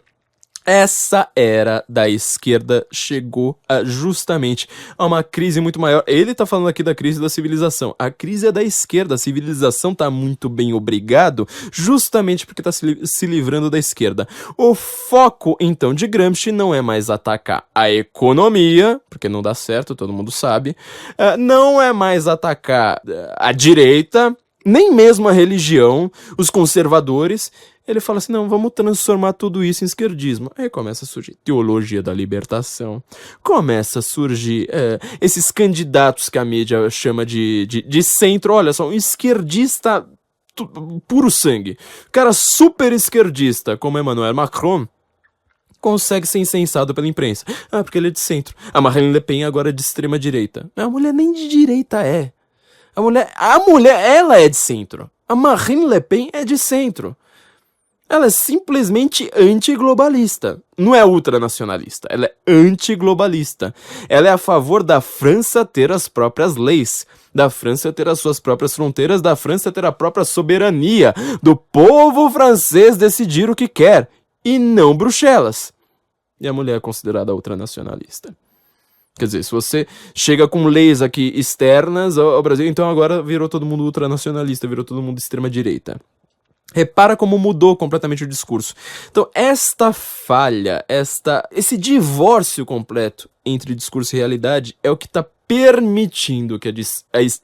Essa era da esquerda chegou justamente a uma crise muito maior. Ele tá falando aqui da crise da civilização. A crise é da esquerda, a civilização tá muito bem, obrigado, justamente porque tá se livrando da esquerda. O foco, então, de Gramsci não é mais atacar a economia, porque não dá certo, todo mundo sabe. Não é mais atacar a direita, nem mesmo a religião, os conservadores. Ele fala assim, não, vamos transformar tudo isso em esquerdismo. Aí começa a surgir teologia da libertação, começa a surgir esses candidatos que a mídia chama de centro. Olha só, um esquerdista puro sangue, cara super esquerdista, como Emmanuel Macron, consegue ser incensado pela imprensa. Porque ele é de centro. A Marine Le Pen agora é de extrema direita. A mulher nem de direita é. A mulher, ela é de centro. A Marine Le Pen é de centro. Ela é simplesmente antiglobalista. Não é ultranacionalista, ela é antiglobalista. Ela é a favor da França ter as próprias leis, da França ter as suas próprias fronteiras, da França ter a própria soberania, do povo francês decidir o que quer, e não Bruxelas. E a mulher é considerada ultranacionalista. Quer dizer, se você chega com leis aqui externas ao Brasil, então agora virou todo mundo ultranacionalista, virou todo mundo de extrema direita. Repara como mudou completamente o discurso. Então, esta falha, esse divórcio completo entre discurso e realidade é o que está permitindo que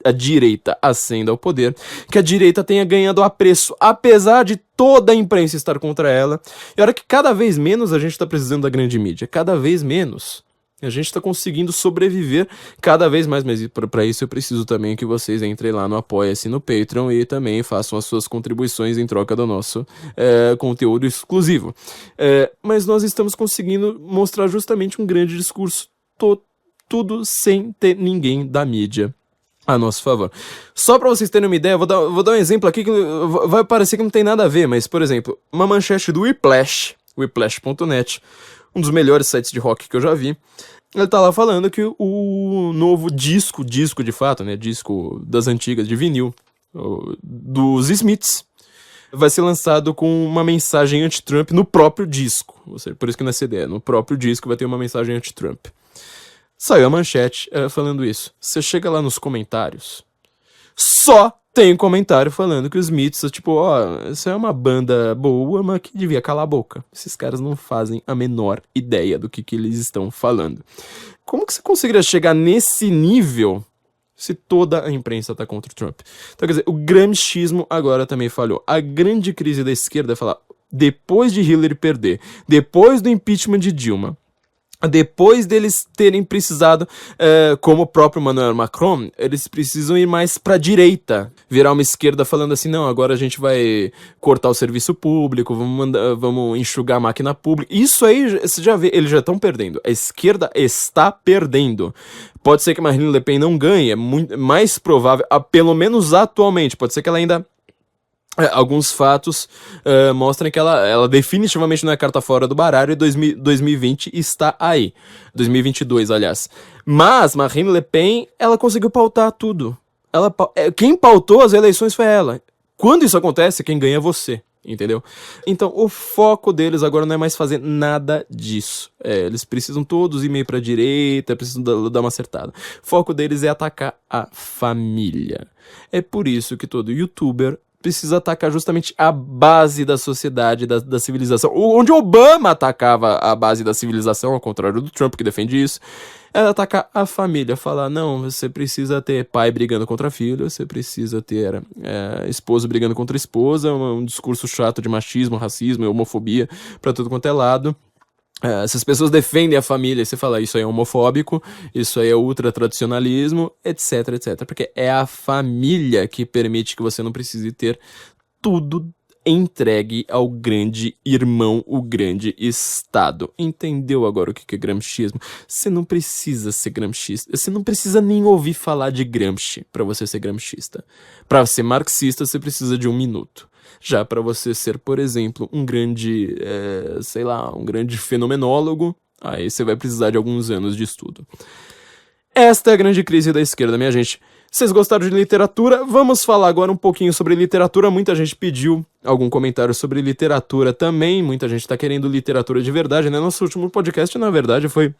a direita ascenda ao poder, que a direita tenha ganhado apreço, apesar de toda a imprensa estar contra ela. E olha que cada vez menos a gente está precisando da grande mídia, cada vez menos. A gente está conseguindo sobreviver cada vez mais, mas para isso eu preciso também que vocês entrem lá no Apoia-se, no Patreon e também façam as suas contribuições em troca do nosso conteúdo exclusivo. Mas nós estamos conseguindo mostrar justamente um grande discurso, tudo sem ter ninguém da mídia a nosso favor. Só para vocês terem uma ideia, vou dar um exemplo aqui que vai parecer que não tem nada a ver, mas, por exemplo, uma manchete do Whiplash, whiplash.net, um dos melhores sites de rock que eu já vi. Ele tá lá falando que o novo disco de fato, né, disco das antigas de vinil, dos Smiths, vai ser lançado com uma mensagem anti-Trump no próprio disco. Ou seja, por isso que não é CD, no próprio disco vai ter uma mensagem anti-Trump. Saiu a manchete falando isso. Você chega lá nos comentários, Só tem um comentário falando que os Smiths, tipo, essa é uma banda boa, mas que devia calar a boca. Esses caras não fazem a menor ideia do que eles estão falando. Como que você conseguiria chegar nesse nível se toda a imprensa tá contra o Trump? Então, quer dizer, o gramscismo agora também falhou. A grande crise da esquerda é falar, depois de Hillary perder, depois do impeachment de Dilma, depois deles terem precisado, como o próprio Emmanuel Macron, eles precisam ir mais pra direita, virar uma esquerda falando assim, não, agora a gente vai cortar o serviço público, vamos enxugar a máquina pública. Isso aí, você já vê, eles já estão perdendo. A esquerda está perdendo. Pode ser que Marine Le Pen não ganhe, é muito mais provável, pelo menos atualmente, pode ser que ela ainda... alguns fatos mostram que ela definitivamente não é carta fora do baralho e 2020 está aí. 2022, aliás. Mas Marine Le Pen, ela conseguiu pautar tudo. Quem pautou as eleições foi ela. Quando isso acontece, quem ganha é você. Entendeu? Então, o foco deles agora não é mais fazer nada disso. Eles precisam todos ir meio pra direita, precisam dar uma acertada. O foco deles é atacar a família. É por isso que todo youtuber precisa atacar justamente a base da sociedade, da civilização. Onde Obama atacava a base da civilização, ao contrário do Trump, que defende isso, é atacar a família. Falar, não, você precisa ter pai brigando contra filho, você precisa ter esposo brigando contra esposa, um discurso chato de machismo, racismo e homofobia pra tudo quanto é lado. Se as pessoas defendem a família, você fala, isso aí é homofóbico, isso aí é ultra-tradicionalismo, etc, etc. Porque é a família que permite que você não precise ter tudo entregue ao grande irmão, o grande Estado. Entendeu agora o que é gramscismo? Você não precisa ser gramscista. Você não precisa nem ouvir falar de Gramsci pra você ser gramscista. Pra ser marxista, você precisa de 1 minuto. Já para você ser, por exemplo, um grande, um grande fenomenólogo, aí você vai precisar de alguns anos de estudo. Esta é a grande crise da esquerda, minha gente. Vocês gostaram de literatura? Vamos falar agora um pouquinho sobre literatura. Muita gente pediu algum comentário sobre literatura também. Muita gente tá querendo literatura de verdade, né? Nosso último podcast, na verdade, foi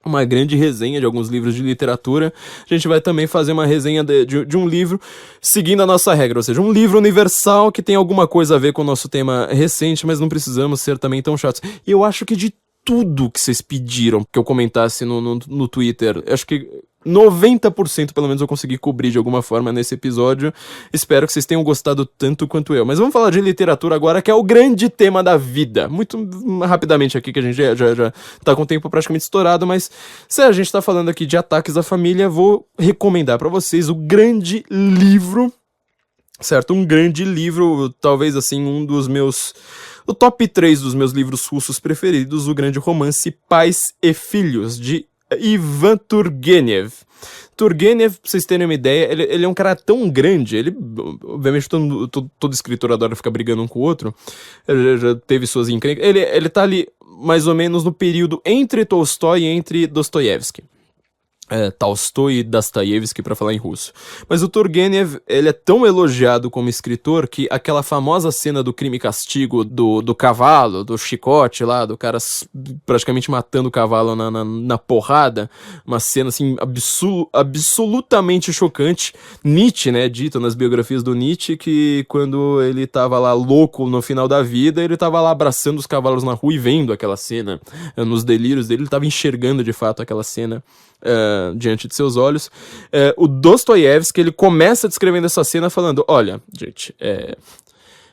uma grande resenha de alguns livros de literatura. A gente vai também fazer uma resenha de um livro seguindo a nossa regra, ou seja, um livro universal que tem alguma coisa a ver com o nosso tema recente, mas não precisamos ser também tão chatos. E eu acho que de tudo que vocês pediram que eu comentasse no Twitter, eu acho que 90% pelo menos eu consegui cobrir de alguma forma nesse episódio. Espero que vocês tenham gostado tanto quanto eu. Mas vamos falar de literatura agora, que é o grande tema da vida. Muito rapidamente aqui, que a gente já tá com o tempo praticamente estourado, mas se a gente tá falando aqui de ataques à família, vou recomendar pra vocês o grande livro, certo? Um grande livro, talvez assim, o top 3 dos meus livros russos preferidos, o grande romance Pais e Filhos, de Ivan Turgenev. Turgenev, pra vocês terem uma ideia, ele é um cara tão grande, obviamente todo escritor adora ficar brigando um com o outro, ele já teve suas encrencas, ele tá ali mais ou menos no período entre Tolstói e entre Dostoiévski. Tolstói e Dostoiévski pra falar em russo. Mas o Turgenev, ele é tão elogiado como escritor que aquela famosa cena do Crime e Castigo do cavalo, do chicote lá, do cara praticamente matando o cavalo na porrada, uma cena assim absolutamente chocante. Nietzsche, né, dito nas biografias do Nietzsche que quando ele tava lá louco no final da vida, ele tava lá abraçando os cavalos na rua e vendo aquela cena, nos delírios dele, ele tava enxergando de fato aquela cena diante de seus olhos. O Dostoiévski, ele começa descrevendo essa cena falando, olha, gente,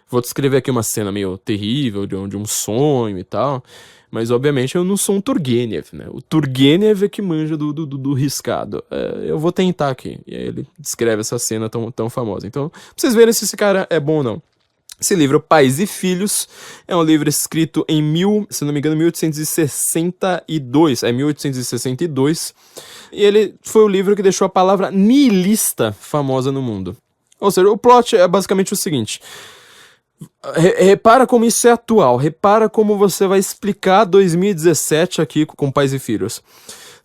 vou descrever aqui uma cena meio terrível, de um sonho e tal, mas obviamente eu não sou um Turgenev, né? O Turgenev é que manja do riscado. Eu vou tentar aqui. E aí ele descreve essa cena tão famosa. Então, pra vocês verem se esse cara é bom ou não. Esse livro, Pais e Filhos, é um livro escrito em 1862, 1862, e ele foi o livro que deixou a palavra nihilista famosa no mundo. Ou seja, o plot é basicamente o seguinte, repara como isso é atual, repara como você vai explicar 2017 aqui com Pais e Filhos.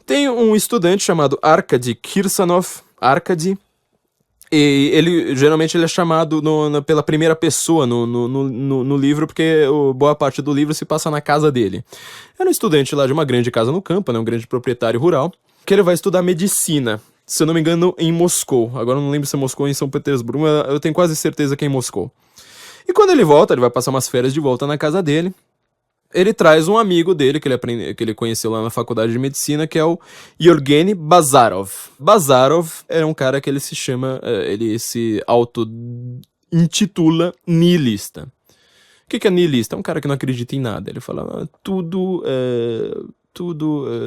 Tem um estudante chamado Arkady Kirsanov, e geralmente ele é chamado pela primeira pessoa no livro, porque boa parte do livro se passa na casa dele. Era um estudante lá de uma grande casa no campo, né, um grande proprietário rural, que ele vai estudar medicina. Se eu não me engano, em Moscou. Agora eu não lembro se é Moscou ou em São Petersburgo, mas eu tenho quase certeza que é em Moscou. E quando ele volta, ele vai passar umas férias de volta na casa dele. Ele traz um amigo dele, que ele conheceu lá na faculdade de medicina, que é o Yevgeny Bazarov. Bazarov é um cara que ele se chama, ele se auto-intitula nihilista. O que é nihilista? É um cara que não acredita em nada. Ele fala, tudo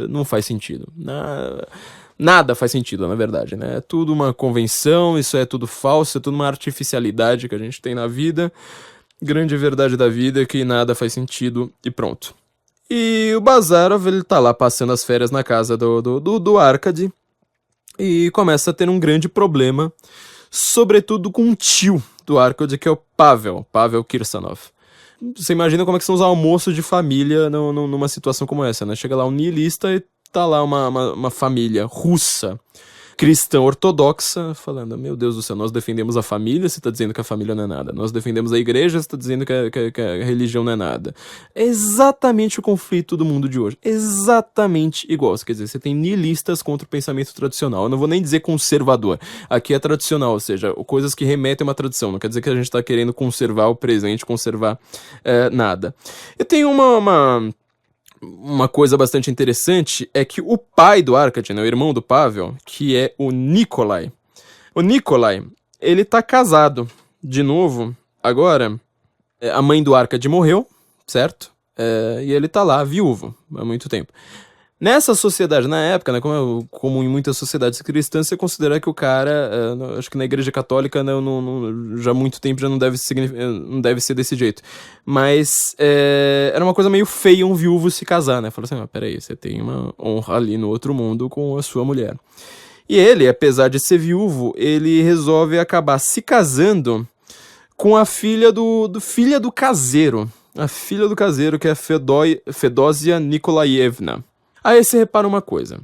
não faz sentido. Nada faz sentido, na verdade, né? É tudo uma convenção, isso é tudo falso, é tudo uma artificialidade que a gente tem na vida. Grande verdade da vida é que nada faz sentido e pronto. E o Bazarov, ele tá lá passando as férias na casa do Arkady e começa a ter um grande problema, sobretudo com um tio do Arkady, que é o Pavel Kirsanov. Você imagina como é que são os almoços de família numa situação como essa, né? Chega lá um nihilista e tá lá uma família russa, cristã ortodoxa, falando, meu Deus do céu, nós defendemos a família, você tá dizendo que a família não é nada. Nós defendemos a igreja, você tá dizendo que a religião não é nada. É exatamente o conflito do mundo de hoje. Exatamente igual. Quer dizer, você tem nihilistas contra o pensamento tradicional. Eu não vou nem dizer conservador. Aqui é tradicional, ou seja, coisas que remetem a uma tradição. Não quer dizer que a gente tá querendo conservar o presente, conservar nada. Eu tenho uma coisa bastante interessante é que o pai do Arkady, né, o irmão do Pavel, que é o Nikolai. O Nikolai, ele tá casado de novo. Agora, a mãe do Arkady morreu, certo? E ele tá lá, viúvo, há muito tempo. Nessa sociedade, na época, né, como em muitas sociedades cristãs, você considera que o cara, acho que na igreja católica, né, já há muito tempo já não deve ser desse jeito. Mas era uma coisa meio feia um viúvo se casar, né? Falou assim, peraí, você tem uma honra ali no outro mundo com a sua mulher. E ele, apesar de ser viúvo, ele resolve acabar se casando com a filha do caseiro. A filha do caseiro, que é Fedosia Nikolaevna. Aí você repara uma coisa.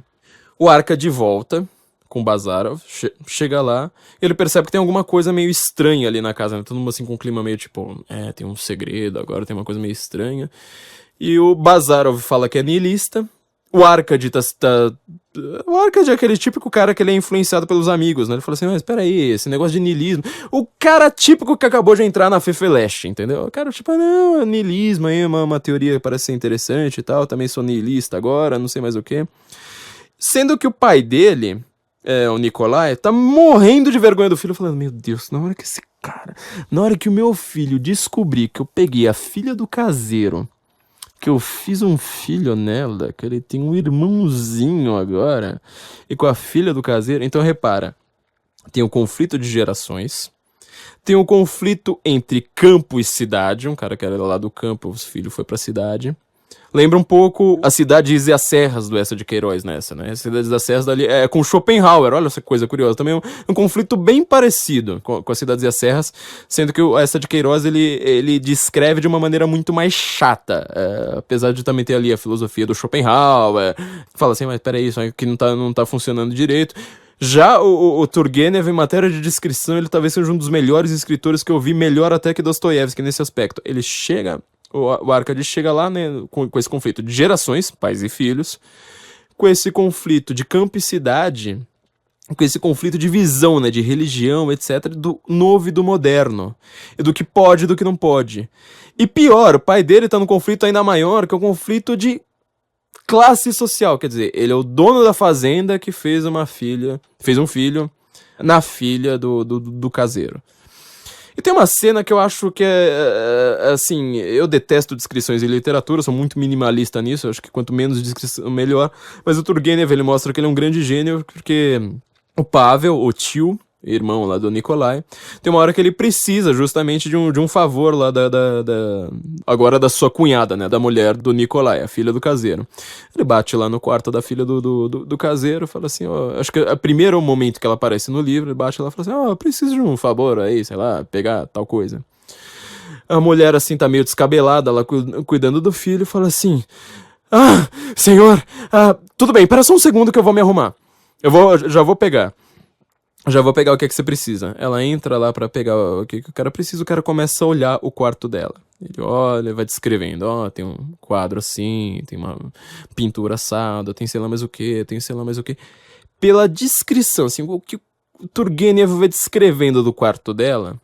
O Arkady volta com o Bazarov, chega lá, ele percebe que tem alguma coisa meio estranha ali na casa, né? Todo mundo assim com um clima meio tipo, tem um segredo, agora tem uma coisa meio estranha. E o Bazarov fala que é niilista. O Arkady O Arkady é aquele típico cara que ele é influenciado pelos amigos, né? Ele fala assim, mas peraí, esse negócio de niilismo... O cara típico que acabou de entrar na Fefeleche, entendeu? O cara tipo, não, é niilismo aí, uma teoria que parece ser interessante e tal, também sou niilista agora, não sei mais o quê. Sendo que o pai dele, o Nikolai, tá morrendo de vergonha do filho, falando, meu Deus, na hora que o meu filho descobrir que eu peguei a filha do caseiro, que eu fiz um filho nela, que ele tem um irmãozinho agora, e com a filha do caseiro. Então repara, tem o conflito de gerações, tem o conflito entre campo e cidade, um cara que era lá do campo, os filhos foi pra cidade. Lembra um pouco a Cidades e as Serras do Eça de Queiroz nessa, né? A Cidades das Serras dali é com Schopenhauer, olha essa coisa curiosa. Também um conflito bem parecido com as Cidades e as Serras, sendo que o Eça de Queiroz ele descreve de uma maneira muito mais chata, apesar de também ter ali a filosofia do Schopenhauer. Fala assim, mas peraí, isso aqui não tá funcionando direito. Já o Turgenev, em matéria de descrição, ele talvez seja um dos melhores escritores que eu vi, melhor até que Dostoiévski nesse aspecto. Ele chega... O Arkady chega lá, né, com esse conflito de gerações, pais e filhos, com esse conflito de campo e cidade, com esse conflito de visão, né, de religião, etc., do novo e do moderno, e do que pode e do que não pode. E pior, o pai dele tá num conflito ainda maior, que é o conflito de classe social, quer dizer, ele é o dono da fazenda que fez um filho na filha do caseiro. E tem uma cena que eu acho que assim, eu detesto descrições em literatura, sou muito minimalista nisso, eu acho que quanto menos descrição, melhor. Mas o Turgenev, ele mostra que ele é um grande gênio, porque o Pavel, o tio, irmão lá do Nikolai, tem uma hora que ele precisa justamente de um favor lá agora da sua cunhada, né, da mulher do Nikolai, a filha do caseiro. Ele bate lá no quarto da filha do caseiro, fala assim, acho que é o primeiro momento que ela aparece no livro, ele bate lá e fala assim, eu preciso de um favor aí, sei lá, pegar tal coisa. A mulher assim tá meio descabelada lá cuidando do filho, fala assim, senhor, tudo bem, espera só um segundo que eu vou me arrumar. Já vou pegar o que é que você precisa. Ela entra lá pra pegar o que o cara precisa, o cara começa a olhar o quarto dela. Ele olha, vai descrevendo, tem um quadro assim, tem uma pintura assada, tem sei lá mais o que, pela descrição, assim, o que o Turgenev vai descrevendo do quarto dela,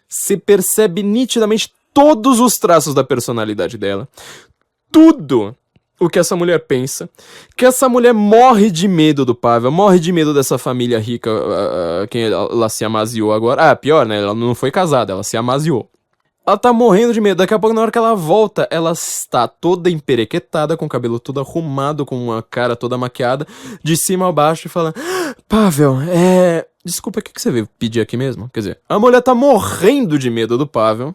você percebe nitidamente todos os traços da personalidade dela. Tudo o que essa mulher pensa. Que essa mulher morre de medo do Pavel, morre de medo dessa família rica, quem ela se amaziou agora. Ah, pior, né? Ela não foi casada, ela se amaziou. Ela tá morrendo de medo. Daqui a pouco, na hora que ela volta, ela está toda emperequetada, com o cabelo todo arrumado, com uma cara toda maquiada, de cima a baixo, e fala: Pavel, desculpa, o que você veio pedir aqui mesmo? Quer dizer, a mulher tá morrendo de medo do Pavel,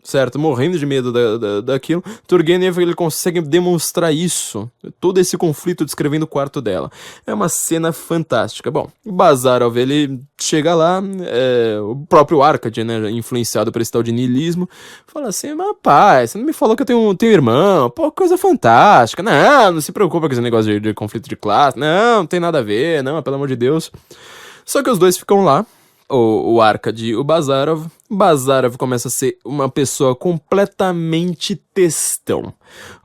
certo? Morrendo de medo daquilo. Turgenev, ele consegue demonstrar isso, todo esse conflito descrevendo o quarto dela. É uma cena fantástica. Bom, Bazarov, ele chega lá, o próprio Arkady, né, influenciado por esse tal de niilismo, fala assim: mas pai, você não me falou que eu tenho irmão? Pô, coisa fantástica. Não se preocupa com esse negócio de conflito de classe. Não tem nada a ver, não, pelo amor de Deus. Só que os dois ficam lá, o Arkady e o Bazarov. Bazarov começa a ser uma pessoa completamente textão.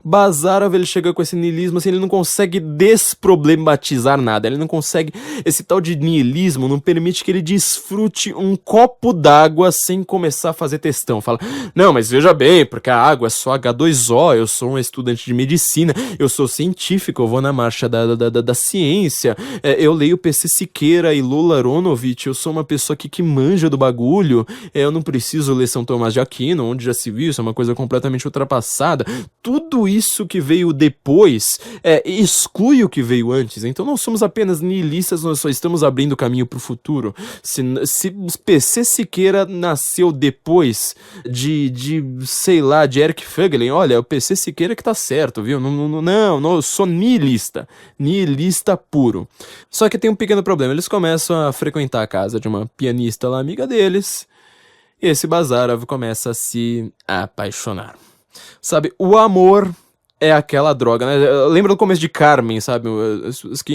Bazarov, ele chega com esse niilismo, assim, ele não consegue desproblematizar nada, ele não consegue, esse tal de niilismo não permite que ele desfrute um copo d'água sem começar a fazer textão. Fala: não, mas veja bem, porque a água é só H2O, eu sou um estudante de medicina, eu sou científico, eu vou na marcha da ciência, eu leio PC Siqueira e Lula Aronovitch, eu sou uma pessoa que manja do bagulho, eu não preciso ler São Tomás de Aquino, onde já se viu, isso é uma coisa completamente ultrapassada. Tudo isso que veio depois exclui o que veio antes. Então não somos apenas niilistas, nós só estamos abrindo caminho para o futuro. Se PC Siqueira nasceu depois sei lá, de Eric Fögelen, olha, é o PC Siqueira que tá certo, viu? Não, eu sou niilista. Niilista puro. Só que tem um pequeno problema, eles começam a frequentar a casa de uma pianista lá, amiga deles, e esse Bazarov começa a se apaixonar. Sabe, o amor é aquela droga, né? Lembra do começo de Carmen, sabe?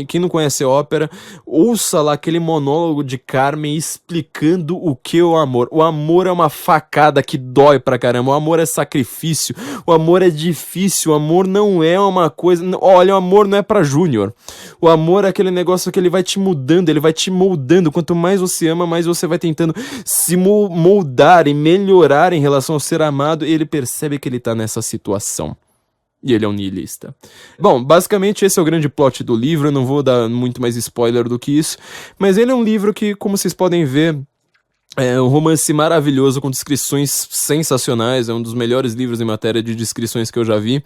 Quem não conhece a ópera, ouça lá aquele monólogo de Carmen explicando o que é o amor. O amor é uma facada que dói pra caramba. O amor é sacrifício. O amor é difícil. O amor não é uma coisa... Olha, o amor não é pra Júnior. O amor é aquele negócio que ele vai te mudando, ele vai te moldando. Quanto mais você ama, mais você vai tentando se moldar e melhorar em relação ao ser amado, e ele percebe que ele tá nessa situação. E ele é um niilista. Bom, basicamente esse é o grande plot do livro, eu não vou dar muito mais spoiler do que isso, mas ele é um livro que, como vocês podem ver, é um romance maravilhoso, com descrições sensacionais, é um dos melhores livros em matéria de descrições que eu já vi,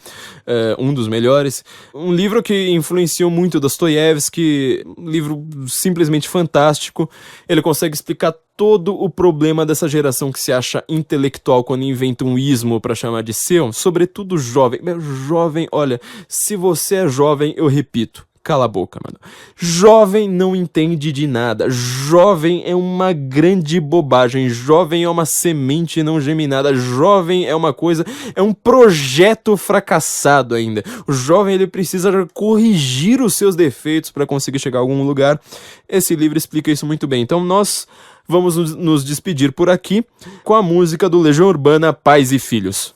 um dos melhores. Um livro que influenciou muito Dostoiévski, um livro simplesmente fantástico. Ele consegue explicar todo o problema dessa geração que se acha intelectual quando inventa um ismo pra chamar de seu, sobretudo jovem. Jovem, olha, se você é jovem, eu repito, cala a boca, mano. Jovem não entende de nada. Jovem é uma grande bobagem. Jovem é uma semente não geminada. Jovem é uma coisa... é um projeto fracassado ainda. O jovem, ele precisa corrigir os seus defeitos para conseguir chegar a algum lugar. Esse livro explica isso muito bem. Então nós vamos nos despedir por aqui com a música do Legião Urbana, Pais e Filhos.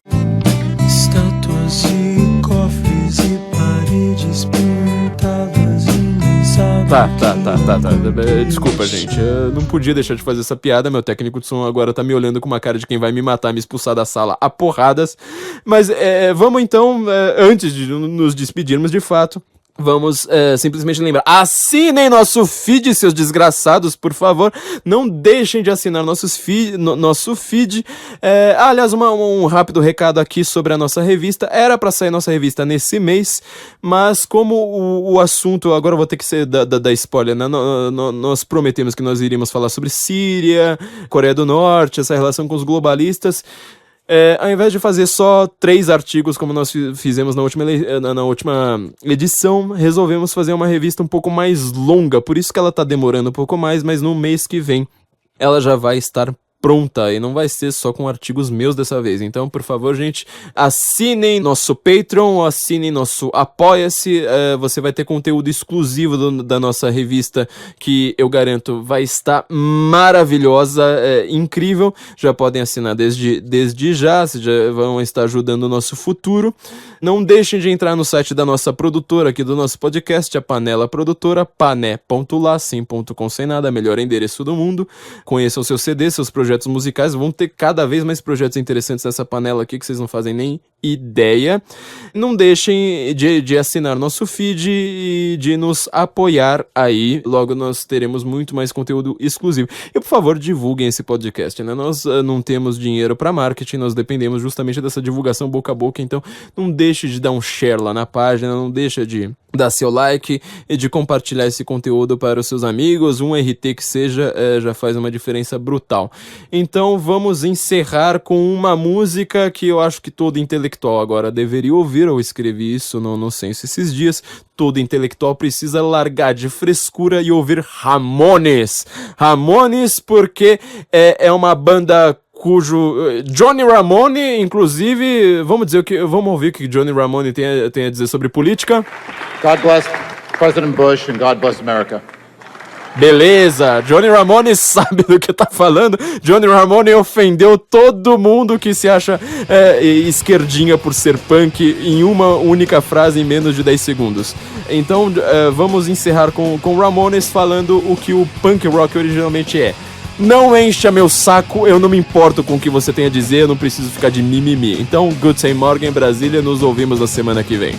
Estátuas e cofres e paredes pintadas e nem sabe. Tá. Desculpa, gente. Eu não podia deixar de fazer essa piada. Meu técnico de som agora tá me olhando com uma cara de quem vai me matar, me expulsar da sala a porradas. Mas vamos então, antes de nos despedirmos de fato, vamos simplesmente lembrar: assinem nosso feed, seus desgraçados, por favor. Não deixem de assinar nosso feed. Aliás, um rápido recado aqui sobre a nossa revista. Era pra sair nossa revista nesse mês, mas como o assunto, agora eu vou ter que ser da spoiler, né? Nós prometemos que nós iríamos falar sobre Síria, Coreia do Norte, essa relação com os globalistas. Ao invés de fazer só 3 artigos como nós fizemos na última edição, resolvemos fazer uma revista um pouco mais longa, por isso que ela tá demorando um pouco mais, mas no mês que vem ela já vai estar pronta, e não vai ser só com artigos meus dessa vez. Então, por favor, gente, assinem nosso Patreon, assinem nosso Apoia-se, você vai ter conteúdo exclusivo da nossa revista, que eu garanto vai estar maravilhosa, incrível. Já podem assinar desde já, vocês já vão estar ajudando o nosso futuro. Não deixem de entrar no site da nossa produtora aqui do nosso podcast, a Panela Produtora, pané.lá, sim.com sem nada, melhor endereço do mundo. Conheçam seus CDs, seus projetos musicais, vão ter cada vez mais projetos interessantes nessa panela aqui que vocês não fazem nem ideia. Não deixem de assinar nosso feed e de nos apoiar aí, logo nós teremos muito mais conteúdo exclusivo. E por favor, divulguem esse podcast, né? Nós não temos dinheiro para marketing, nós dependemos justamente dessa divulgação boca a boca, então não deixe de dar um share lá na página, não deixa de dar seu like e de compartilhar esse conteúdo para os seus amigos, um RT que seja, já faz uma diferença brutal. Então vamos encerrar com uma música que eu acho que todo intelectual agora deveria ouvir. Eu escrevi isso no Censo esses dias. Todo intelectual precisa largar de frescura e ouvir Ramones. Ramones, porque é uma banda cujo Johnny Ramone, inclusive, vamos ouvir o que Johnny Ramone tem a dizer sobre política. God bless President Bush and God bless America. Beleza, Johnny Ramone sabe do que tá falando. Johnny Ramone ofendeu todo mundo que se acha esquerdinha por ser punk em uma única frase em menos de 10 segundos. Então vamos encerrar com Ramones falando o que o punk rock originalmente é. Não encha meu saco, eu não me importo com o que você tem a dizer, eu não preciso ficar de mimimi. Então, Guten Morgen, Brasília, nos ouvimos na semana que vem.